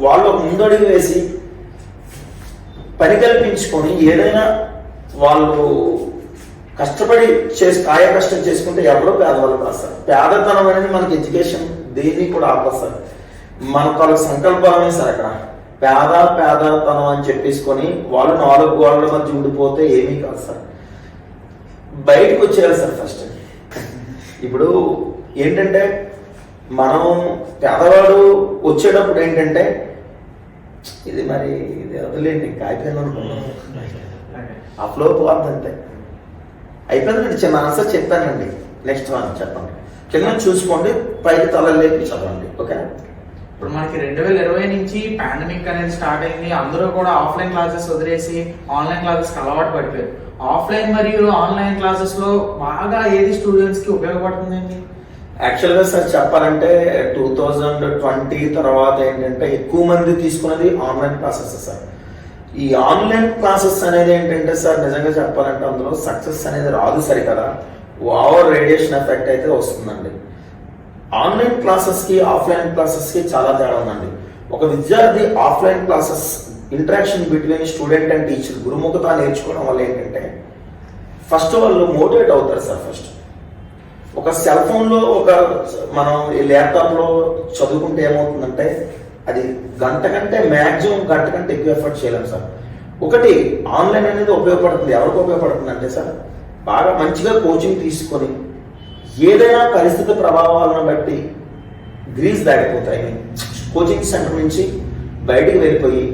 వాళ్ళు ముందడుగు వేసి పని కల్పించుకొని ఏదైనా వాళ్ళు కష్టపడి కాయ కష్టం చేసుకుంటే ఎవరో పేదవాళ్ళు కాదు సార్. పేదతనం అనేది మనకి ఎడ్యుకేషన్ దేన్ని కూడా ఆపదు సార్. మన తాలూకు సంకల్పమే సార్. అక్కడ పేదతనం అని చెప్పేసుకొని వాళ్ళు 4 గోడల మధ్య ఉండిపోతే ఏమీ కాదు సార్. బయటకు వచ్చేయాలి సార్ ఫస్ట్. ఇప్పుడు ఏంటంటే మనం పేదవాడు వచ్చేటప్పుడు ఏంటంటే ఇది వదిలేండి కాయిపోయింది అనుకున్నాం అప్లో పోద్దంతే అయిపోయిందండి. చిన్న ఆన్సర్ చెప్పానండి. నెక్స్ట్ వన్ చెప్పండి. కింద చూసుకోండి, పైకి తల లేపి చదవండి. ఓకే. ఇప్పుడు మనకి 2020 నుంచి పాండమిక్ అనేది స్టార్ట్ అయింది. అందరూ కూడా ఆఫ్లైన్ క్లాసెస్ వదిలేసి ఆన్లైన్ క్లాసెస్ అలవాటు పడిపోయారు. ఆఫ్లైన్ మరియు ఆన్లైన్ క్లాసెస్ లో బాగా ఏది స్టూడెంట్స్ కి ఉపయోగపడుతుందండి? యాక్చువల్గా సార్ చెప్పాలంటే 2020 తర్వాత ఏంటంటే ఎక్కువ మంది తీసుకున్నది ఆన్లైన్ క్లాసెస్ సార్. ఈ ఆన్లైన్ క్లాసెస్ అనేది ఏంటంటే సార్ నిజంగా చెప్పాలంటే అందులో సక్సెస్ అనేది రాదు సరికదా, ఓవర్ రేడియేషన్ ఎఫెక్ట్ అయితే వస్తుందండి. ఆన్లైన్ క్లాసెస్కి ఆఫ్లైన్ క్లాసెస్కి చాలా తేడా ఉందండి. ఒక విద్యార్థి offline classes interaction between student and teacher గురుముఖత నేర్చుకోవడం వల్ల ఏంటంటే ఫస్ట్ వాళ్ళు మోటివేట్ అవుతారు సార్. ఫస్ట్ ఒక సెల్ ఫోన్లో మనం ఈ ల్యాప్టాప్లో చదువుకుంటే ఏమవుతుందంటే అది గంట కంటే మ్యాక్సిమం గంట కంటే ఎక్కువ ఎఫర్ట్ చేయలేము సార్. ఒకటి ఆన్లైన్ అనేది ఉపయోగపడుతుంది. ఎవరికి ఉపయోగపడుతుంది అంటే సార్ బాగా మంచిగా కోచింగ్ తీసుకొని ఏదైనా పరిస్థితి ప్రభావాలను బట్టి గ్రీజ్ దాటిపోతాయి. కోచింగ్ సెంటర్ నుంచి బయటికి వెళ్ళిపోయి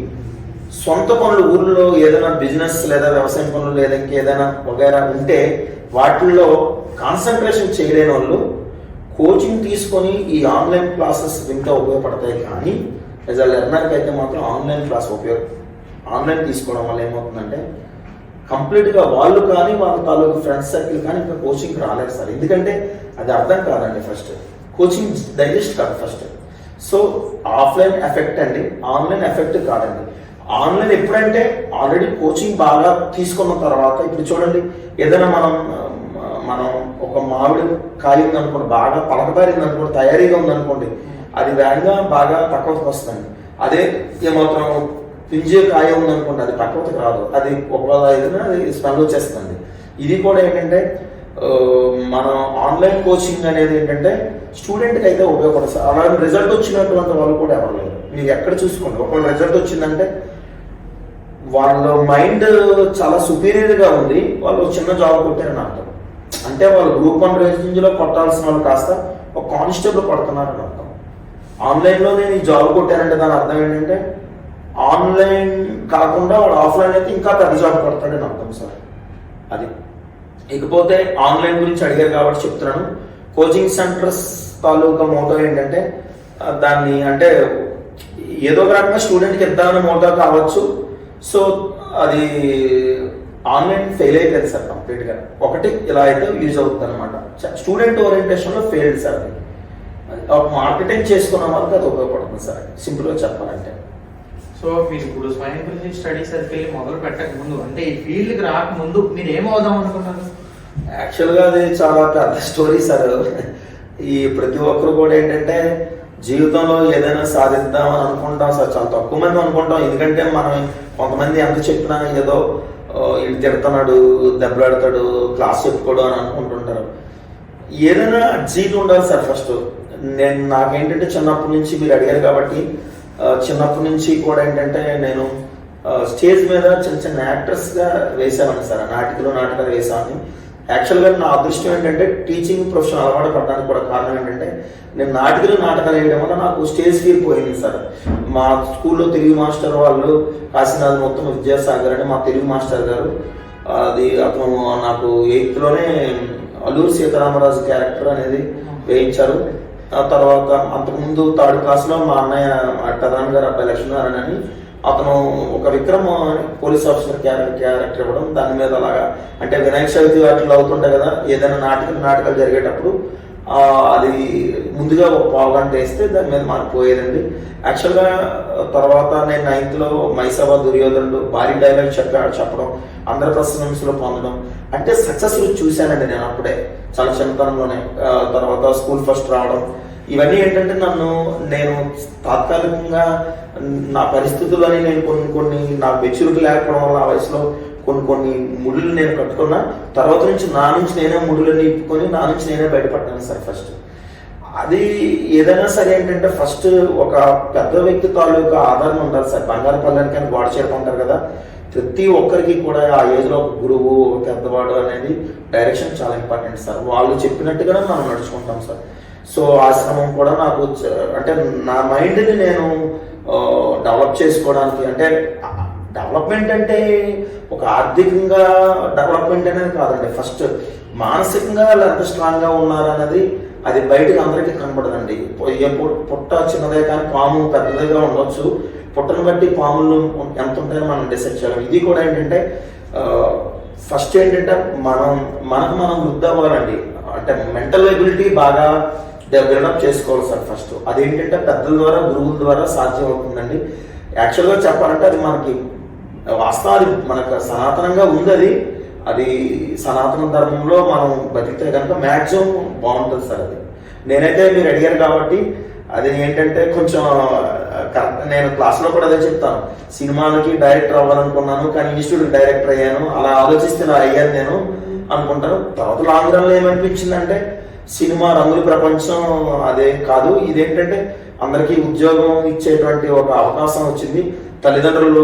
సొంత పనులు ఊళ్ళో ఏదైనా బిజినెస్ లేదా వ్యవసాయం పనులు లేదా ఇంకేదైనా వగైరా ఉంటే వాటిల్లో కాన్సన్ట్రేషన్ చేయలేని వాళ్ళు కోచింగ్ తీసుకొని ఈ ఆన్లైన్ క్లాసెస్ వింటూ ఉపయోగపడతాయి. కానీ యాజ్ అ లెర్నర్కి అయితే మాత్రం ఆన్లైన్ తీసుకోవడం వల్ల ఏమవుతుందంటే కంప్లీట్గా వాళ్ళు కానీ వాళ్ళ తాలూకు ఫ్రెండ్స్ సర్కిల్ కానీ ఇంకా కోచింగ్కి రాలేదు సార్. ఎందుకంటే అది అర్థం కాదండి. ఫస్ట్ కోచింగ్ డైజెస్ట్ కాదు ఫస్ట్. సో ఆఫ్లైన్ ఎఫెక్ట్ అండి, ఆన్లైన్ ఎఫెక్ట్ కాదండి. ఆన్లైన్ ఎప్పుడంటే ఆల్రెడీ కోచింగ్ బాగా తీసుకున్న తర్వాత, ఇప్పుడు చూడండి ఏదైనా మనం ఒక మామిడి కాయ ఉందనుకోండి, బాగా పలకబారింది అనుకోండి, తయారీగా ఉందనుకోండి, అది వేగంగా బాగా పక్కకు వస్తుంది. అదే ఏమాత్రం పింజే కాయ ఉందనుకోండి, అది పక్కకు రాదు. అది ఒకవేళ ఏదైనా అది స్మెల్ వచ్చేస్తుంది. ఇది కూడా ఏంటంటే మనం ఆన్లైన్ కోచింగ్ అనేది ఏంటంటే స్టూడెంట్కి అయితే ఉపయోగపడుతుంది. అలాగే రిజల్ట్ వచ్చినటువంటి వాళ్ళు కూడా ఎవరు లేరు. మీరు ఎక్కడ చూసుకోండి, ఒకవేళ రిజల్ట్ వచ్చిందంటే వాళ్ళ మైండ్ చాలా సుపీరియర్గా ఉంది, వాళ్ళు చిన్న జాబ్ కొట్టారని అర్థం. అంటే వాళ్ళు గ్రూప్ 1 రేంజ్లో కొట్టాల్సిన వాళ్ళు కాస్త ఒక కానిస్టేబుల్ కొడుతున్నారని అర్థం. ఆన్లైన్లో నేను ఈ జాబ్ కొట్టానంటే దాని అర్థం ఏంటంటే ఆన్లైన్ కాకుండా వాడు ఆఫ్లైన్ అయితే ఇంకా పెద్ద జాబ్ కొడతాడని అర్థం సార్. అది ఇకపోతే ఆన్లైన్ గురించి అడిగారు కాబట్టి చెప్తున్నాను. కోచింగ్ సెంటర్స్ తాలూకా మోటో ఏంటంటే దాన్ని అంటే ఏదో ఒక రకంగా స్టూడెంట్కి ఇద్దామని మోటో కావచ్చు. సో అది ఆన్లైన్ ఫెయిల్ అయిపోయింది సార్ కంప్లీట్గా. ఒకటి ఇలా అయితే యూజ్ అవుతుంది అనమాట. స్టూడెంట్ ఓరియంటేషన్లో ఫెయిల్డ్ సార్. అది మార్కెటింగ్ చేసుకున్న వాళ్ళకి అది ఉపయోగపడుతుంది సార్, సింపుల్గా చెప్పాలంటే. సో మీరు ఇప్పుడు స్వయం కృషి స్టడీ సర్కిల్ మొదలు పెట్టక ముందు, అంటే ఈ ఫీల్డ్కి రాకముందు మీరు ఏమవుదాం అనుకున్నారు? యాక్చువల్గా అది చాలా పెద్ద స్టోరీ సార్. ఈ ప్రతి ఒక్కరు కూడా ఏంటంటే జీవితంలో ఏదైనా సాధిద్దామని అనుకుంటాం సార్. చాలా తక్కువ మంది అనుకుంటాం. ఎందుకంటే మనం కొంతమంది ఎంత చెప్పినా ఏదో ఇటు తిడుతున్నాడు, దెబ్బలాడతాడు, క్లాస్ చెప్పుకోడు అని అనుకుంటుంటారు. ఏదైనా జీవితం ఉండాలి సార్ ఫస్ట్. నాకేంటంటే చిన్నప్పటి నుంచి మీరు అడిగారు కాబట్టి చిన్నప్పటి నుంచి కూడా ఏంటంటే నేను స్టేజ్ మీద చిన్న చిన్న యాక్టర్స్గా వేసామని సార్. నాటకాలు వేసామని. యాక్చువల్గా నా అదృష్టం ఏంటంటే టీచింగ్ ప్రొఫెషన్ అలవాటు పడడానికి కూడా కారణం ఏంటంటే నేను నాటకాలు వేయడం వల్ల నాకు స్టేజ్ ఫీల్ పోయింది సార్. మా స్కూల్లో తెలుగు మాస్టర్ వాళ్ళు కాశీనాథ్ మొత్తం విద్యాసాగర్ అని మా తెలుగు మాస్టర్ గారు, అది అతను నాకు 8th అల్లూరి సీతారామరాజు క్యారెక్టర్ అనేది వేయించారు. ఆ తర్వాత అంతకుముందు 3rd క్లాస్లో మా అన్నయ్య ప్రధాన గారు అబ్బాయి లక్ష్మీనారాయణ అని అతను ఒక విక్రమ్ పోలీస్ ఆఫీసర్ క్యారెక్టర్ ఇవ్వడం, దాని మీద అలాగా అంటే వినాయక చవితి వాటిలో అవుతుంటాయి కదా, ఏదైనా నాటకాలు జరిగేటప్పుడు అది ముందుగా ఒక 1/2 గంట వేస్తే దాని మీద మార్పు పోయేదండి. యాక్చువల్గా తర్వాత నేను 9th మైసభ దుర్యోధనుడు భారీ డైలాగ్ చెప్పడం, అందరి ప్రశంసలు పొందడం, అంటే సక్సెస్ చూశానండి నేను అప్పుడే చాలా చిన్నతనంలోనే. తర్వాత స్కూల్ ఫస్ట్ రావడం, ఇవన్నీ ఏంటంటే నేను తాత్కాలికంగా నా పరిస్థితులని నేను కొన్ని నాకు మెచ్యూరిటీ లేకపోవడం వల్ల ఆ వయసులో కొన్ని ముళ్ళు నేను కట్టుకున్నా, తర్వాత నుంచి నా నుంచి నేనే ముళ్ళని ఇప్పుకొని నా నుంచి నేనే బయటపడ్డాను సార్. ఫస్ట్ అది ఏదైనా సరే ఏంటంటే ఫస్ట్ ఒక పెద్ద వ్యక్తి తాలూకా ఆధారం ఉండాలి సార్. బంగారు పల్లెనికి అని గోడ చేరుకుంటారు కదా, ప్రతి ఒక్కరికి కూడా ఆ ఏజ్లో ఒక గురువు, పెద్దవాడు అనేది డైరెక్షన్ చాలా ఇంపార్టెంట్ సార్. వాళ్ళు చెప్పినట్టుగానే మనం నడుచుకుంటాం సార్. సో ఆశ్రమం కూడా నాకు అంటే నా మైండ్ని నేను డెవలప్ చేసుకోవడానికి, అంటే డెవలప్మెంట్ అంటే ఒక ఆర్థికంగా డెవలప్మెంట్ అనేది కాదండి. ఫస్ట్ మానసికంగా వాళ్ళు ఎంత స్ట్రాంగ్గా ఉన్నారనేది అది బయటకు అందరికీ కనబడదండి. పుట్ట చిన్నదే కానీ పాము పెద్దదిగా ఉండొచ్చు. పుట్టను బట్టి పాములు ఎంత ఉంటాయో మనం డిసైడ్ చేయాలి. ఇది కూడా ఏంటంటే ఫస్ట్ ఏంటంటే మనం వృద్ధి అవ్వాలండి. అంటే మెంటల్ ఎబిలిటీ బాగా డెవలప్ చేసుకోవాలి సార్. ఫస్ట్ అదేంటంటే పెద్దల ద్వారా, గురువుల ద్వారా సాధ్యం అవుతుందండి. యాక్చువల్గా చెప్పాలంటే అది మనకి వాస్తవం, అది మనకు సనాతనంగా ఉంది. అది సనాతన ధర్మంలో మనం బతికితే కనుక మ్యాక్సిమం బాగుంటుంది సార్. అది నేనైతే మీరు అడిగారు కాబట్టి అది ఏంటంటే కొంచెం కరెక్ట్. నేను క్లాస్లో కూడా అదే చెప్తాను, సినిమాలకి డైరెక్టర్ అవ్వాలనుకున్నాను కానీ ఇన్స్టిట్యూట్కి డైరెక్టర్ అయ్యాను. అలా ఆలోచిస్తే ఇలా అయ్యాను నేను అనుకుంటాను. తర్వాత లాంగ్ రన్లో ఏమనిపించిందంటే సినిమా రంగుల ప్రపంచం అదే కాదు, ఇదేంటంటే అందరికీ ఉద్యోగం ఇచ్చేటువంటి ఒక అవకాశం వచ్చింది. తల్లిదండ్రులు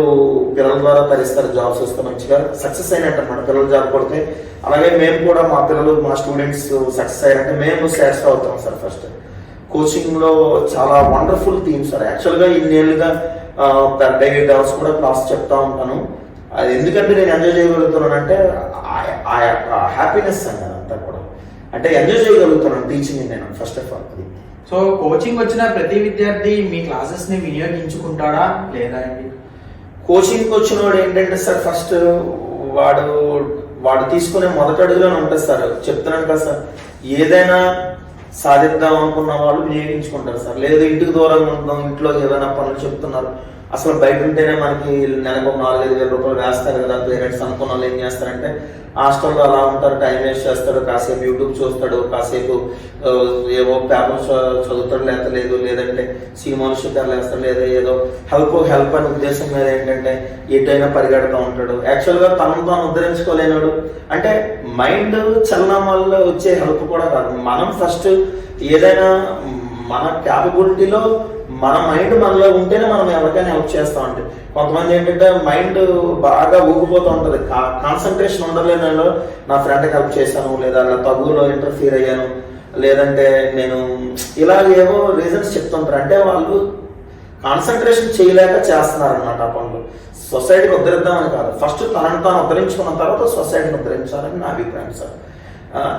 పిల్లల ద్వారా తరిస్తారు, జాబ్స్ వస్తే మంచిగా సక్సెస్ అయినట్టు అన్నమాట. పిల్లలు జాబ్ కొడితే అలాగే మేము కూడా మా పిల్లలు, మా స్టూడెంట్స్ సక్సెస్ అయ్యారంటే మేము సాటిస్ఫై అవుతాం సార్. ఫస్ట్ కోచింగ్లో చాలా వండర్ఫుల్ థీమ్ సార్. యాక్చువల్గా ఇన్నేళ్ళుగా పెర్ డే 8 hours కూడా క్లాస్ చెప్తా ఉంటాను. అది ఎందుకంటే నేను ఎంజాయ్ చేయగలుగుతున్నానంటే ఆ హ్యాపీనెస్ అండి అదంతా కూడా. అంటే ఎంజాయ్ చేయగలుగుతున్నాను టీచింగ్ నేను first of all. So coaching వచ్చిన ప్రతి విద్యార్థి మీ క్లాసెస్ ని వినియోగించుకుంటాడా లేదా అండి? కోచింగ్కి వచ్చిన వాడు ఏంటంటే సార్ ఫస్ట్ వాడు తీసుకునే మొదటి అడుగులోనే ఉంటుంది సార్. చెప్తున్నాను కదా సార్, ఏదైనా సాధిద్దాం అనుకున్న వాళ్ళు వినియోగించుకుంటారు సార్. లేదు ఇంటికి దూరంగా ఉంటాం, ఇంట్లో ఏదైనా పనులు చెప్తున్నారు, అసలు బయట ఉంటేనే మనకి నెలకు 4-5 వేల రూపాయలు వేస్తారు కదా పేరెంట్స్ అనుకున్న వాళ్ళు ఏం చేస్తారంటే హాస్టల్లో అలా ఉంటారు, టైం వేస్ట్ చేస్తాడు, కాసేపు యూట్యూబ్ చూస్తాడు, కాసేపు ఏవో పేపర్ చదువుతాడు, లేదంటే సినిమాలు షూటర్లు వేస్తాడు, లేదా ఏదో హెల్ప్ అనే ఉద్దేశం మీద ఏంటంటే ఎటైనా పరిగెడుతూ ఉంటాడు. యాక్చువల్గా తనను తాను ఉద్ధరించుకోలేనాడు. అంటే మైండ్ చలనం వల్ల వచ్చే హెల్ప్ కూడా కాదు. మనం ఫస్ట్ ఏదైనా మన క్యాపబిలిటీలో మన మైండ్ మనలో ఉంటేనే మనం ఎవరికైనా హెల్ప్ చేస్తామండి. కొంతమంది ఏంటంటే మైండ్ బాగా ఊగిపోతూ ఉంటుంది, కాన్సన్ట్రేషన్ ఉండలేను. నా ఫ్రెండ్కి హెల్ప్ చేశాను, లేదా నా తగులో ఇంటర్ఫీర్ అయ్యాను, లేదంటే నేను ఇలా ఏవో రీజన్స్ చెప్తుంటారు. అంటే వాళ్ళు కాన్సన్ట్రేషన్ చేయలేక చేస్తున్నారు అనమాట ఆ పనులు. సొసైటీకి ఉద్ధరిద్దామని కాదు, ఫస్ట్ తనను తాను ఉద్ధరించుకున్న తర్వాత సొసైటీని ఉద్ధరించాలని నా అభిప్రాయం సార్.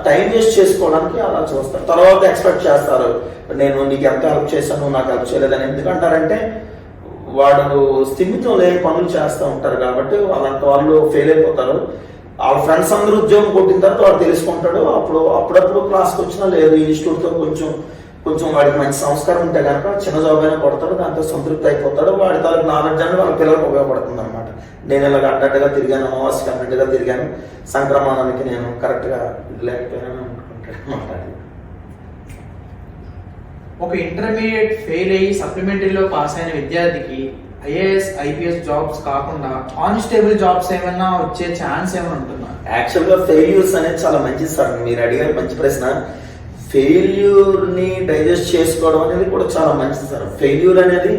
టైం వేస్ట్ చేసుకోవడానికి అలా చూస్తారు. తర్వాత ఎక్స్పెక్ట్ చేస్తారు, నేను నీకు ఎంత హెల్ప్ చేశాను, నాకు హెల్ప్ చేయలేదని. ఎందుకంటారంటే వాడు స్థిమితం లేని పనులు చేస్తూ ఉంటారు కాబట్టి అలాంటి వాళ్ళు ఫెయిల్ అయిపోతారు. వాళ్ళ ఫ్రెండ్స్ అందరూ ఉద్యోగం కొట్టిన తర్వాత వాడు తెలుసుకుంటాడు. అప్పుడప్పుడు క్లాస్కి వచ్చినా లేదు ఇన్స్టిట్యూట్తో కొంచెం వాడికి మంచి సంస్కారం ఉంటే కనుక చిన్న జాబ్ అయినా కొడతాడు, దాంతో సంతృప్తి అయిపోతాడు. వాడి తలకు నాలెడ్జ్ అనేది వాళ్ళ పిల్లలకు ఉపయోగపడుతుంది అనమాట. నేను ఇలాగ అడ్డగా తిరిగాను, అమావాస్యకి అన్నట్టుగా తిరిగాను, సంక్రమణానికి నేను కరెక్ట్గా లేకపోయాను అనుకుంటాను. ఒక ఇంటర్మీడియట్ ఫెయిల్ అయ్యి సప్లిమెంటరీలో పాస్ అయిన విద్యార్థికి ఐఏఎస్ ఐపీఎస్ జాబ్స్ కాకుండా కానిస్టేబుల్ జాబ్స్ ఏమైనా వచ్చే ఛాన్స్ ఏమైనా ఉంటుందా? యాక్చువల్గా ఫెయిల్యూర్స్ అనేది చాలా మంచిది సార్. మీరు అడిగారు మంచి ప్రశ్న. ఫెయిల్యూర్ని డైజెస్ట్ చేసుకోవడం అనేది కూడా చాలా మంచిది సార్. ఫెయిల్యూర్ అనేది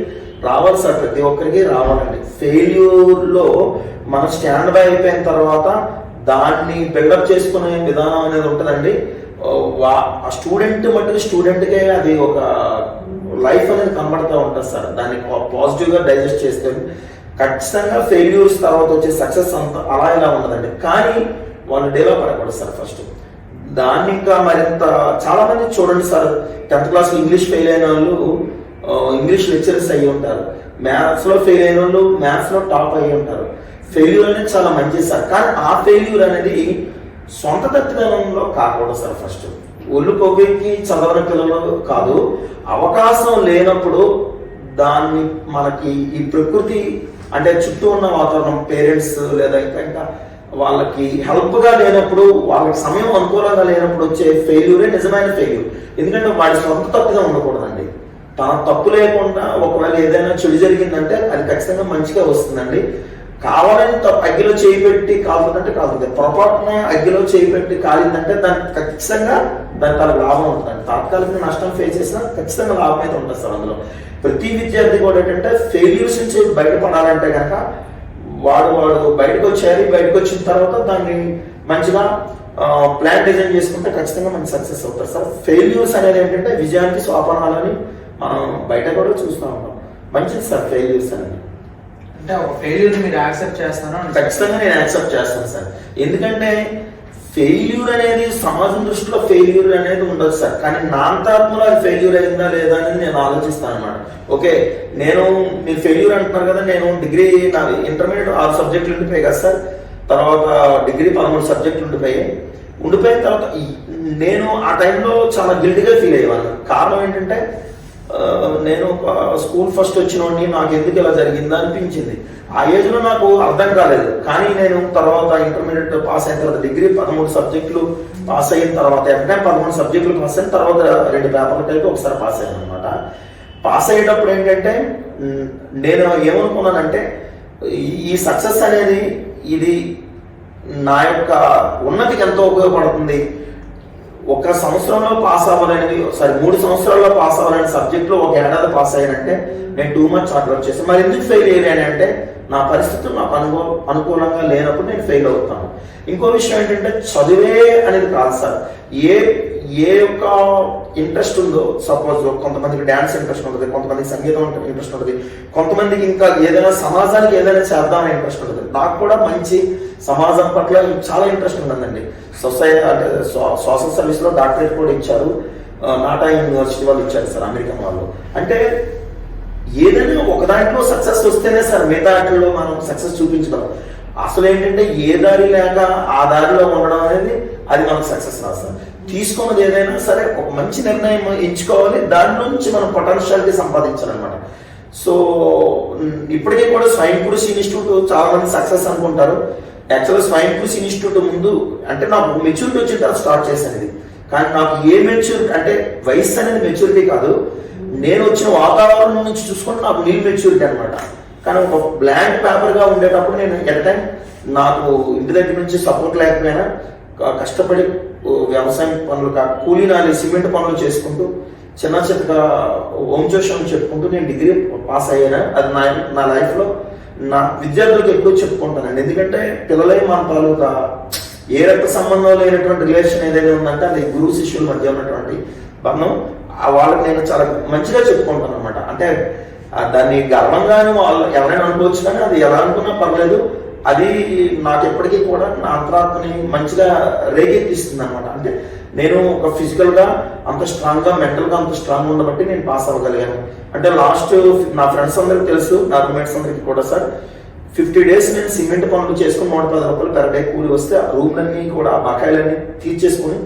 రావాలి సార్, ప్రతి ఒక్కరికి రావాలండి. ఫెయిల్యూర్లో మనం స్టాండ్ బై అయిపోయిన తర్వాత దాన్ని బిల్డప్ చేసుకునే విధానం అనేది ఉంటుందండి. ఆ స్టూడెంట్ మట్టుకు స్టూడెంట్కే అది ఒక లైఫ్ అనేది కనబడుతూ ఉంటుంది సార్. దాన్ని పాజిటివ్గా డైజెస్ట్ చేస్తే ఖచ్చితంగా ఫెయిల్యూర్స్ తర్వాత వచ్చే సక్సెస్ అంతా అలా ఇలా ఉండదండి. కానీ వాళ్ళు డెవలప్ అవ్వకూడదు సార్. ఫస్ట్ దాన్ని ఇంకా మరింత చాలా మంది చూడండి సార్, 10th క్లాస్లో ఇంగ్లీష్ ఫెయిల్ అయిన వాళ్ళు ఇంగ్లీష్ లెక్చరర్స్ అయ్యి ఉంటారు, మ్యాథ్స్లో ఫెయిల్ అయిన వాళ్ళు మ్యాథ్స్లో టాప్ అయ్యి ఉంటారు. ఫెయిల్యూర్ అనేది చాలా మంచిది సార్. కానీ ఆ ఫెయిల్యూర్ అనేది సొంత తప్పిదనంలో కాకూడదు సార్. ఫస్ట్ ఒళ్ళు కొవ్వెక్కి చదవని పిల్లలు కాదు, అవకాశం లేనప్పుడు దాన్ని మనకి ఈ ప్రకృతి అంటే చుట్టూ ఉన్న వాతావరణం, పేరెంట్స్ లేదా ఇంకా వాళ్ళకి హెల్ప్గా లేనప్పుడు, వాళ్ళకి సమయం అనుకూలంగా లేనప్పుడు వచ్చే ఫెయిల్యూరే నిజమైన ఫెయిల్యూర్. ఎందుకంటే వాడి సొంత తప్పిదం ఉండకూడదండి. తన తప్పు లేకుండా ఒకవేళ ఏదైనా చెడు జరిగిందంటే అది ఖచ్చితంగా మంచిగా వస్తుందండి. కావాలని అగ్గిలో చేయి పెట్టి కాలుతుందంటే కాలుతుంది, పొరపాటున అగ్గిలో చేయి పెట్టి కాలిందంటే దానికి ఖచ్చితంగా దానికి లాభం ఉంటుంది. తాత్కాలిక నష్టం ఫేస్ చేసినా ఖచ్చితంగా లాభం అయితే ఉంటుంది సార్. అందులో ప్రతి విద్యార్థి కూడా ఏంటంటే ఫెయిల్యూర్స్ నుంచి బయటపడాలంటే కనుక వాడు బయటకు వచ్చేయాలి. బయటకు వచ్చిన తర్వాత దాన్ని మంచిగా ప్లాన్ డిజైన్ చేసుకుంటే ఖచ్చితంగా మనకి సక్సెస్ అవుతారు సార్. ఫెయిల్యూర్స్ అనేది ఏంటంటే విజయానికి సోపానాలని మనం బయట కూడా చూస్తూ ఉంటాం. మంచిది సార్ ఫెయిల్యూర్స్ అనేది. అంటే ఒక ఫెయిల్యూర్ మీరు యాక్సెప్ట్ చేస్తాను? ఖచ్చితంగా నేను యాక్సెప్ట్ చేస్తాను సార్. ఎందుకంటే ఫెయిల్యూర్ అనేది సమాజం దృష్టిలో ఫెయిల్యూర్ అనేది ఉండదు సార్, కానీ నా అంతరాత్మలో అది ఫెయిల్యూర్ అయిందా లేదా అనేది నేను ఆలోచిస్తాను అనమాట. ఓకే, మీరు ఫెయిల్యూర్ అంటున్నారు కదా, నేను డిగ్రీ నా ఇంటర్మీడియట్ 6 సబ్జెక్టులు ఉండిపోయాయి కదా సార్, తర్వాత డిగ్రీ 13 సబ్జెక్టులు ఉండిపోయిన తర్వాత నేను ఆ టైంలో చాలా గిల్టీగా ఫీల్ అయ్యేవాను. కారణం ఏంటంటే నేను స్కూల్ ఫస్ట్ వచ్చినోడిని, నాకు ఎందుకు ఇలా జరిగిందా అనిపించింది. ఆ ఏజ్లో నాకు అర్థం కాలేదు. కానీ నేను తర్వాత ఇంటర్మీడియట్ పాస్ అయిన తర్వాత డిగ్రీ 13 సబ్జెక్టులు పాస్ అయిన తర్వాత అంటే 13 సబ్జెక్టులు పాస్ అయిన తర్వాత 2 పేపర్లు కలిపి ఒకసారి పాస్ అయ్యాను అనమాట. పాస్ అయ్యేటప్పుడు ఏంటంటే నేను ఏమనుకున్నానంటే ఈ సక్సెస్ అనేది ఇది నా యొక్క ఉన్నతికి ఎంతో ఉపయోగపడుతుంది. 1 సంవత్సరంలో పాస్ అవ్వాలనేది 3 సంవత్సరాల్లో పాస్ అవ్వాలనే సబ్జెక్ట్లో 1 ఏడాది పాస్ అయ్యానంటే నేను 2 మంత్స్ హార్డ్ వర్క్ చేస్తాను. మరి ఎందుకు ఫెయిల్ అయ్యాను అంటే నా పరిస్థితులు నాకు అనుకూలంగా లేనప్పుడు నేను ఫెయిల్ అవుతాను. ఇంకో విషయం ఏంటంటే చదివే అనేది కాదు సార్, ఏ యొక్క ఇంట్రెస్ట్ ఉందో, సపోజ్ కొంతమందికి డ్యాన్స్ ఇంట్రెస్ట్ ఉంటుంది, కొంతమందికి సంగీతం ఇంట్రెస్ట్ ఉంటుంది, కొంతమందికి ఇంకా ఏదైనా సమాజానికి ఏదైనా చేద్దామని ఇంట్రెస్ట్ ఉంటుంది. నాకు కూడా మంచి సమాజం పట్ల చాలా ఇంట్రెస్ట్ ఉందండి. సొసైటీ అంటే సోషల్ సర్వీస్లో డాక్టరేట్ కూడా ఇచ్చారు, నాటా యూనివర్సిటీ వాళ్ళు ఇచ్చారు సార్, అమెరికన్ వాళ్ళు. అంటే ఏదైనా ఒక దాంట్లో సక్సెస్ వస్తేనే సార్ మిగతా వాటిల్లో మనం సక్సెస్ చూపించగలం. అసలు ఏంటంటే ఏ దారి లేక ఆ దారిలో ఉండడం అనేది అది మనకు సక్సెస్ రాదు సార్. తీసుకున్నది ఏదైనా సరే ఒక మంచి నిర్ణయం ఎంచుకోవాలి, దాని నుంచి మనం పొటెన్షియాలిటీ సంపాదించాలన్నమాట. సో ఇప్పటికీ కూడా స్వయం కృషి ఇన్స్టిట్యూట్ చాలా మంది సక్సెస్ అనుకుంటారు. యాక్చువల్గా స్వయం కృషి ఇన్స్టిట్యూట్ ముందు అంటే నాకు మెచ్యూరిటీ వచ్చిన తర్వాత స్టార్ట్ చేశాను ఇది. కానీ నాకు ఏ మెచ్యూరిటీ అంటే వయసు అనేది మెచ్యూరిటీ కాదు, నేను వచ్చిన వాతావరణం నుంచి చూసుకుంటే నాకు నీల్ మెచ్యూరిటీ అనమాట. కానీ ఒక బ్లాంక్ పేపర్గా ఉండేటప్పుడు నేను ఎట్ టైం నాకు ఇంటి దగ్గర నుంచి సపోర్ట్ లేకపోయినా కష్టపడి వ్యవసాయం పనులు కూలీ నాలి సిమెంట్ పనులు చేసుకుంటూ చిన్న వంశోషం చెప్పుకుంటూ నేను డిగ్రీ పాస్ అయ్యాను. అది నా లైఫ్లో నా విద్యార్థులకు ఎక్కువ చెప్పుకుంటానండి. ఎందుకంటే పిల్లలే మన తాలూకా ఏ రక్త సంబంధం లేనటువంటి రిలేషన్ ఏదైనా ఉందంటే అది గురువు శిష్యుల మధ్య ఉన్నటువంటి బంధం. వాళ్ళకి నేను చాలా మంచిగా చెప్పుకుంటాను అనమాట. అంటే దాన్ని గర్వంగానే వాళ్ళు ఎవరైనా అనుకోవచ్చు, కానీ అది ఎలా అనుకున్నా పర్లేదు. అది నాకు ఎప్పటికీ కూడా నా అంతరాత్మని మంచిగా రేకెత్తిస్తుంది అనమాట. అంటే నేను ఒక ఫిజికల్గా అంత స్ట్రాంగ్గా, మెంటల్గా అంత స్ట్రాంగ్ ఉండబట్టి నేను పాస్ అవ్వగలిగాను. అంటే లాస్ట్ నా ఫ్రెండ్స్ అందరికి తెలుసు, నా రూమ్మేట్స్ అందరికి కూడా సార్, 50 డేస్ నేను సిమెంట్ పనులు చేసుకుని 110 రూపాయలు పెర్ డే కూలి వస్తే ఆ రూమ్లన్నీ కూడా ఆ బకాయిలన్నీ తీర్చేసుకుని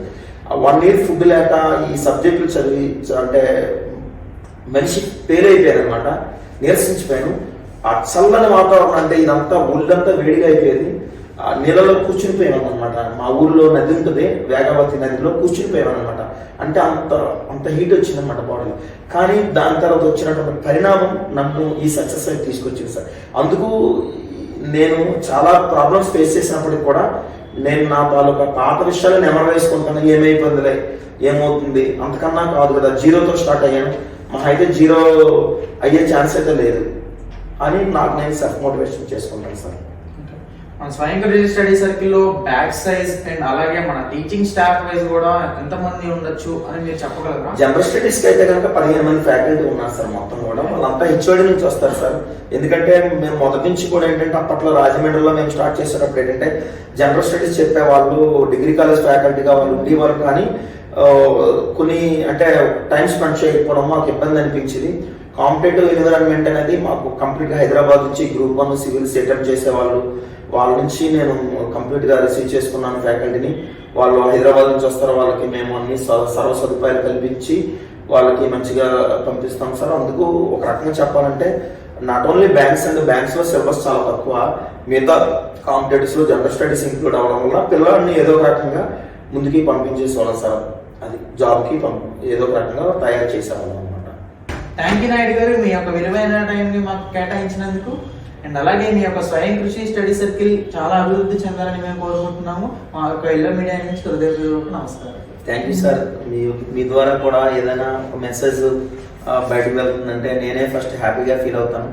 1 ఇయర్ ఫుడ్ లేక ఈ సబ్జెక్టులు చదివి అంటే మనిషి పేరైపోయాను అనమాట, నీరసించిపోయాను. ఆ చల్లని వాతావరణం అంటే ఇదంతా ఊళ్ళంతా వేడిగా అయిపోయేది. ఆ నీళ్ళలో కూర్చునిపోయాను అనమాట. మా ఊర్లో నది ఉంటుంది, వేగవతి నదిలో కూర్చునిపోయాను అనమాట. అంటే అంత హీట్ వచ్చిందనమాట బాడీలో. కానీ దాని తర్వాత వచ్చినటువంటి పరిణామం నన్ను ఈ సక్సెస్ అయితే తీసుకొచ్చింది సార్. అందుకు నేను చాలా ప్రాబ్లమ్స్ ఫేస్ చేసినప్పటికి కూడా నేను నా తాలూకా పాత విషయాలు నెమరు వేసుకుంటాను. ఏమైపోయిందిలే, ఏమవుతుంది, అంతకన్నా కాదు కదా, జీరోతో స్టార్ట్ అయ్యాను, మా అయితే జీరో అయ్యే ఛాన్స్ అయితే లేదు అని నాకు నేను సెల్ఫ్ మోటివేషన్ చేసుకున్నాను సార్. మన స్వయం కృషి స్టడీ సర్కిల్లో బ్యాచ్ సైజ్ అండ్ అలాగే మన టీచింగ్ స్టాఫ్ వైజ్ కూడా ఎంతమంది ఉండొచ్చు అని మీరు చెప్పగలరా? జనరల్ స్టడీస్కి అయితే కనుక 15 మంది ఫ్యాకల్టీ ఉన్నారు సార్. మొత్తం కూడా వాళ్ళంతా హెచ్ఓడి నుంచి వస్తారు సార్. ఎందుకంటే మేము మొదటి నుంచి కూడా ఏంటంటే అప్పట్లో రాజమండ్రిలో మేము స్టార్ట్ చేసేటప్పుడు ఏంటంటే జనరల్ స్టడీస్ చెప్పే వాళ్ళు డిగ్రీ కాలేజ్ ఫ్యాకల్టీగా వాళ్ళు ఉండేవారు. కానీ కొన్ని అంటే టైం స్పెండ్ చేయకపోవడం మాకు ఇబ్బంది అనిపించింది. కాంపిటేటివ్ ఎన్విరాన్మెంట్ అనేది మాకు కంప్లీట్గా హైదరాబాద్ నుంచి గ్రూప్ 1 సివిల్ సెటప్ చేసేవాళ్ళు, వాళ్ళ నుంచి నేను కంప్లీట్గా రిసీవ్ చేసుకున్నాను ఫ్యాకల్టీని. వాళ్ళు హైదరాబాద్ నుంచి వస్తారు, వాళ్ళకి మేము అన్ని సర్వ సదుపాయాలు కల్పించి వాళ్ళకి మంచిగా పంపిస్తాం సార్. అందుకు ఒక రకంగా చెప్పాలంటే నాట్ ఓన్లీ బ్యాంక్స్లో సిలబస్ చాలా తక్కువ, మిగతా కాంపిటేటివ్స్లో జనరల్ స్టడీస్ ఇంక్లూడ్ అవ్వడం వల్ల పిల్లల్ని ఏదో ఒక రకంగా ముందుకి పంపించేసేవాళ్ళం సార్. అది జాబ్కి ఏదో ఒక రకంగా తయారు చేసేవాళ్ళం అనమాట. థ్యాంక్ యూ నాయుడు గారు, మీ యొక్క విలువైన టైంని మాకు కేటాయించినందుకు. అండ్ అలాగే మీ యొక్క స్వయం కృషి స్టడీ సర్కిల్ చాలా అభివృద్ధి చెందాలని మేము కోరుకుంటున్నాము. మా యొక్క ఎల్లో మీడియా నుంచి హృదయపూర్వక నమస్కారం. Thank you sir. మీ ద్వారా కూడా ఏదైనా ఒక మెసేజ్ బయటకు వెళ్తుందంటే నేనే ఫస్ట్ హ్యాపీగా ఫీల్ అవుతాను.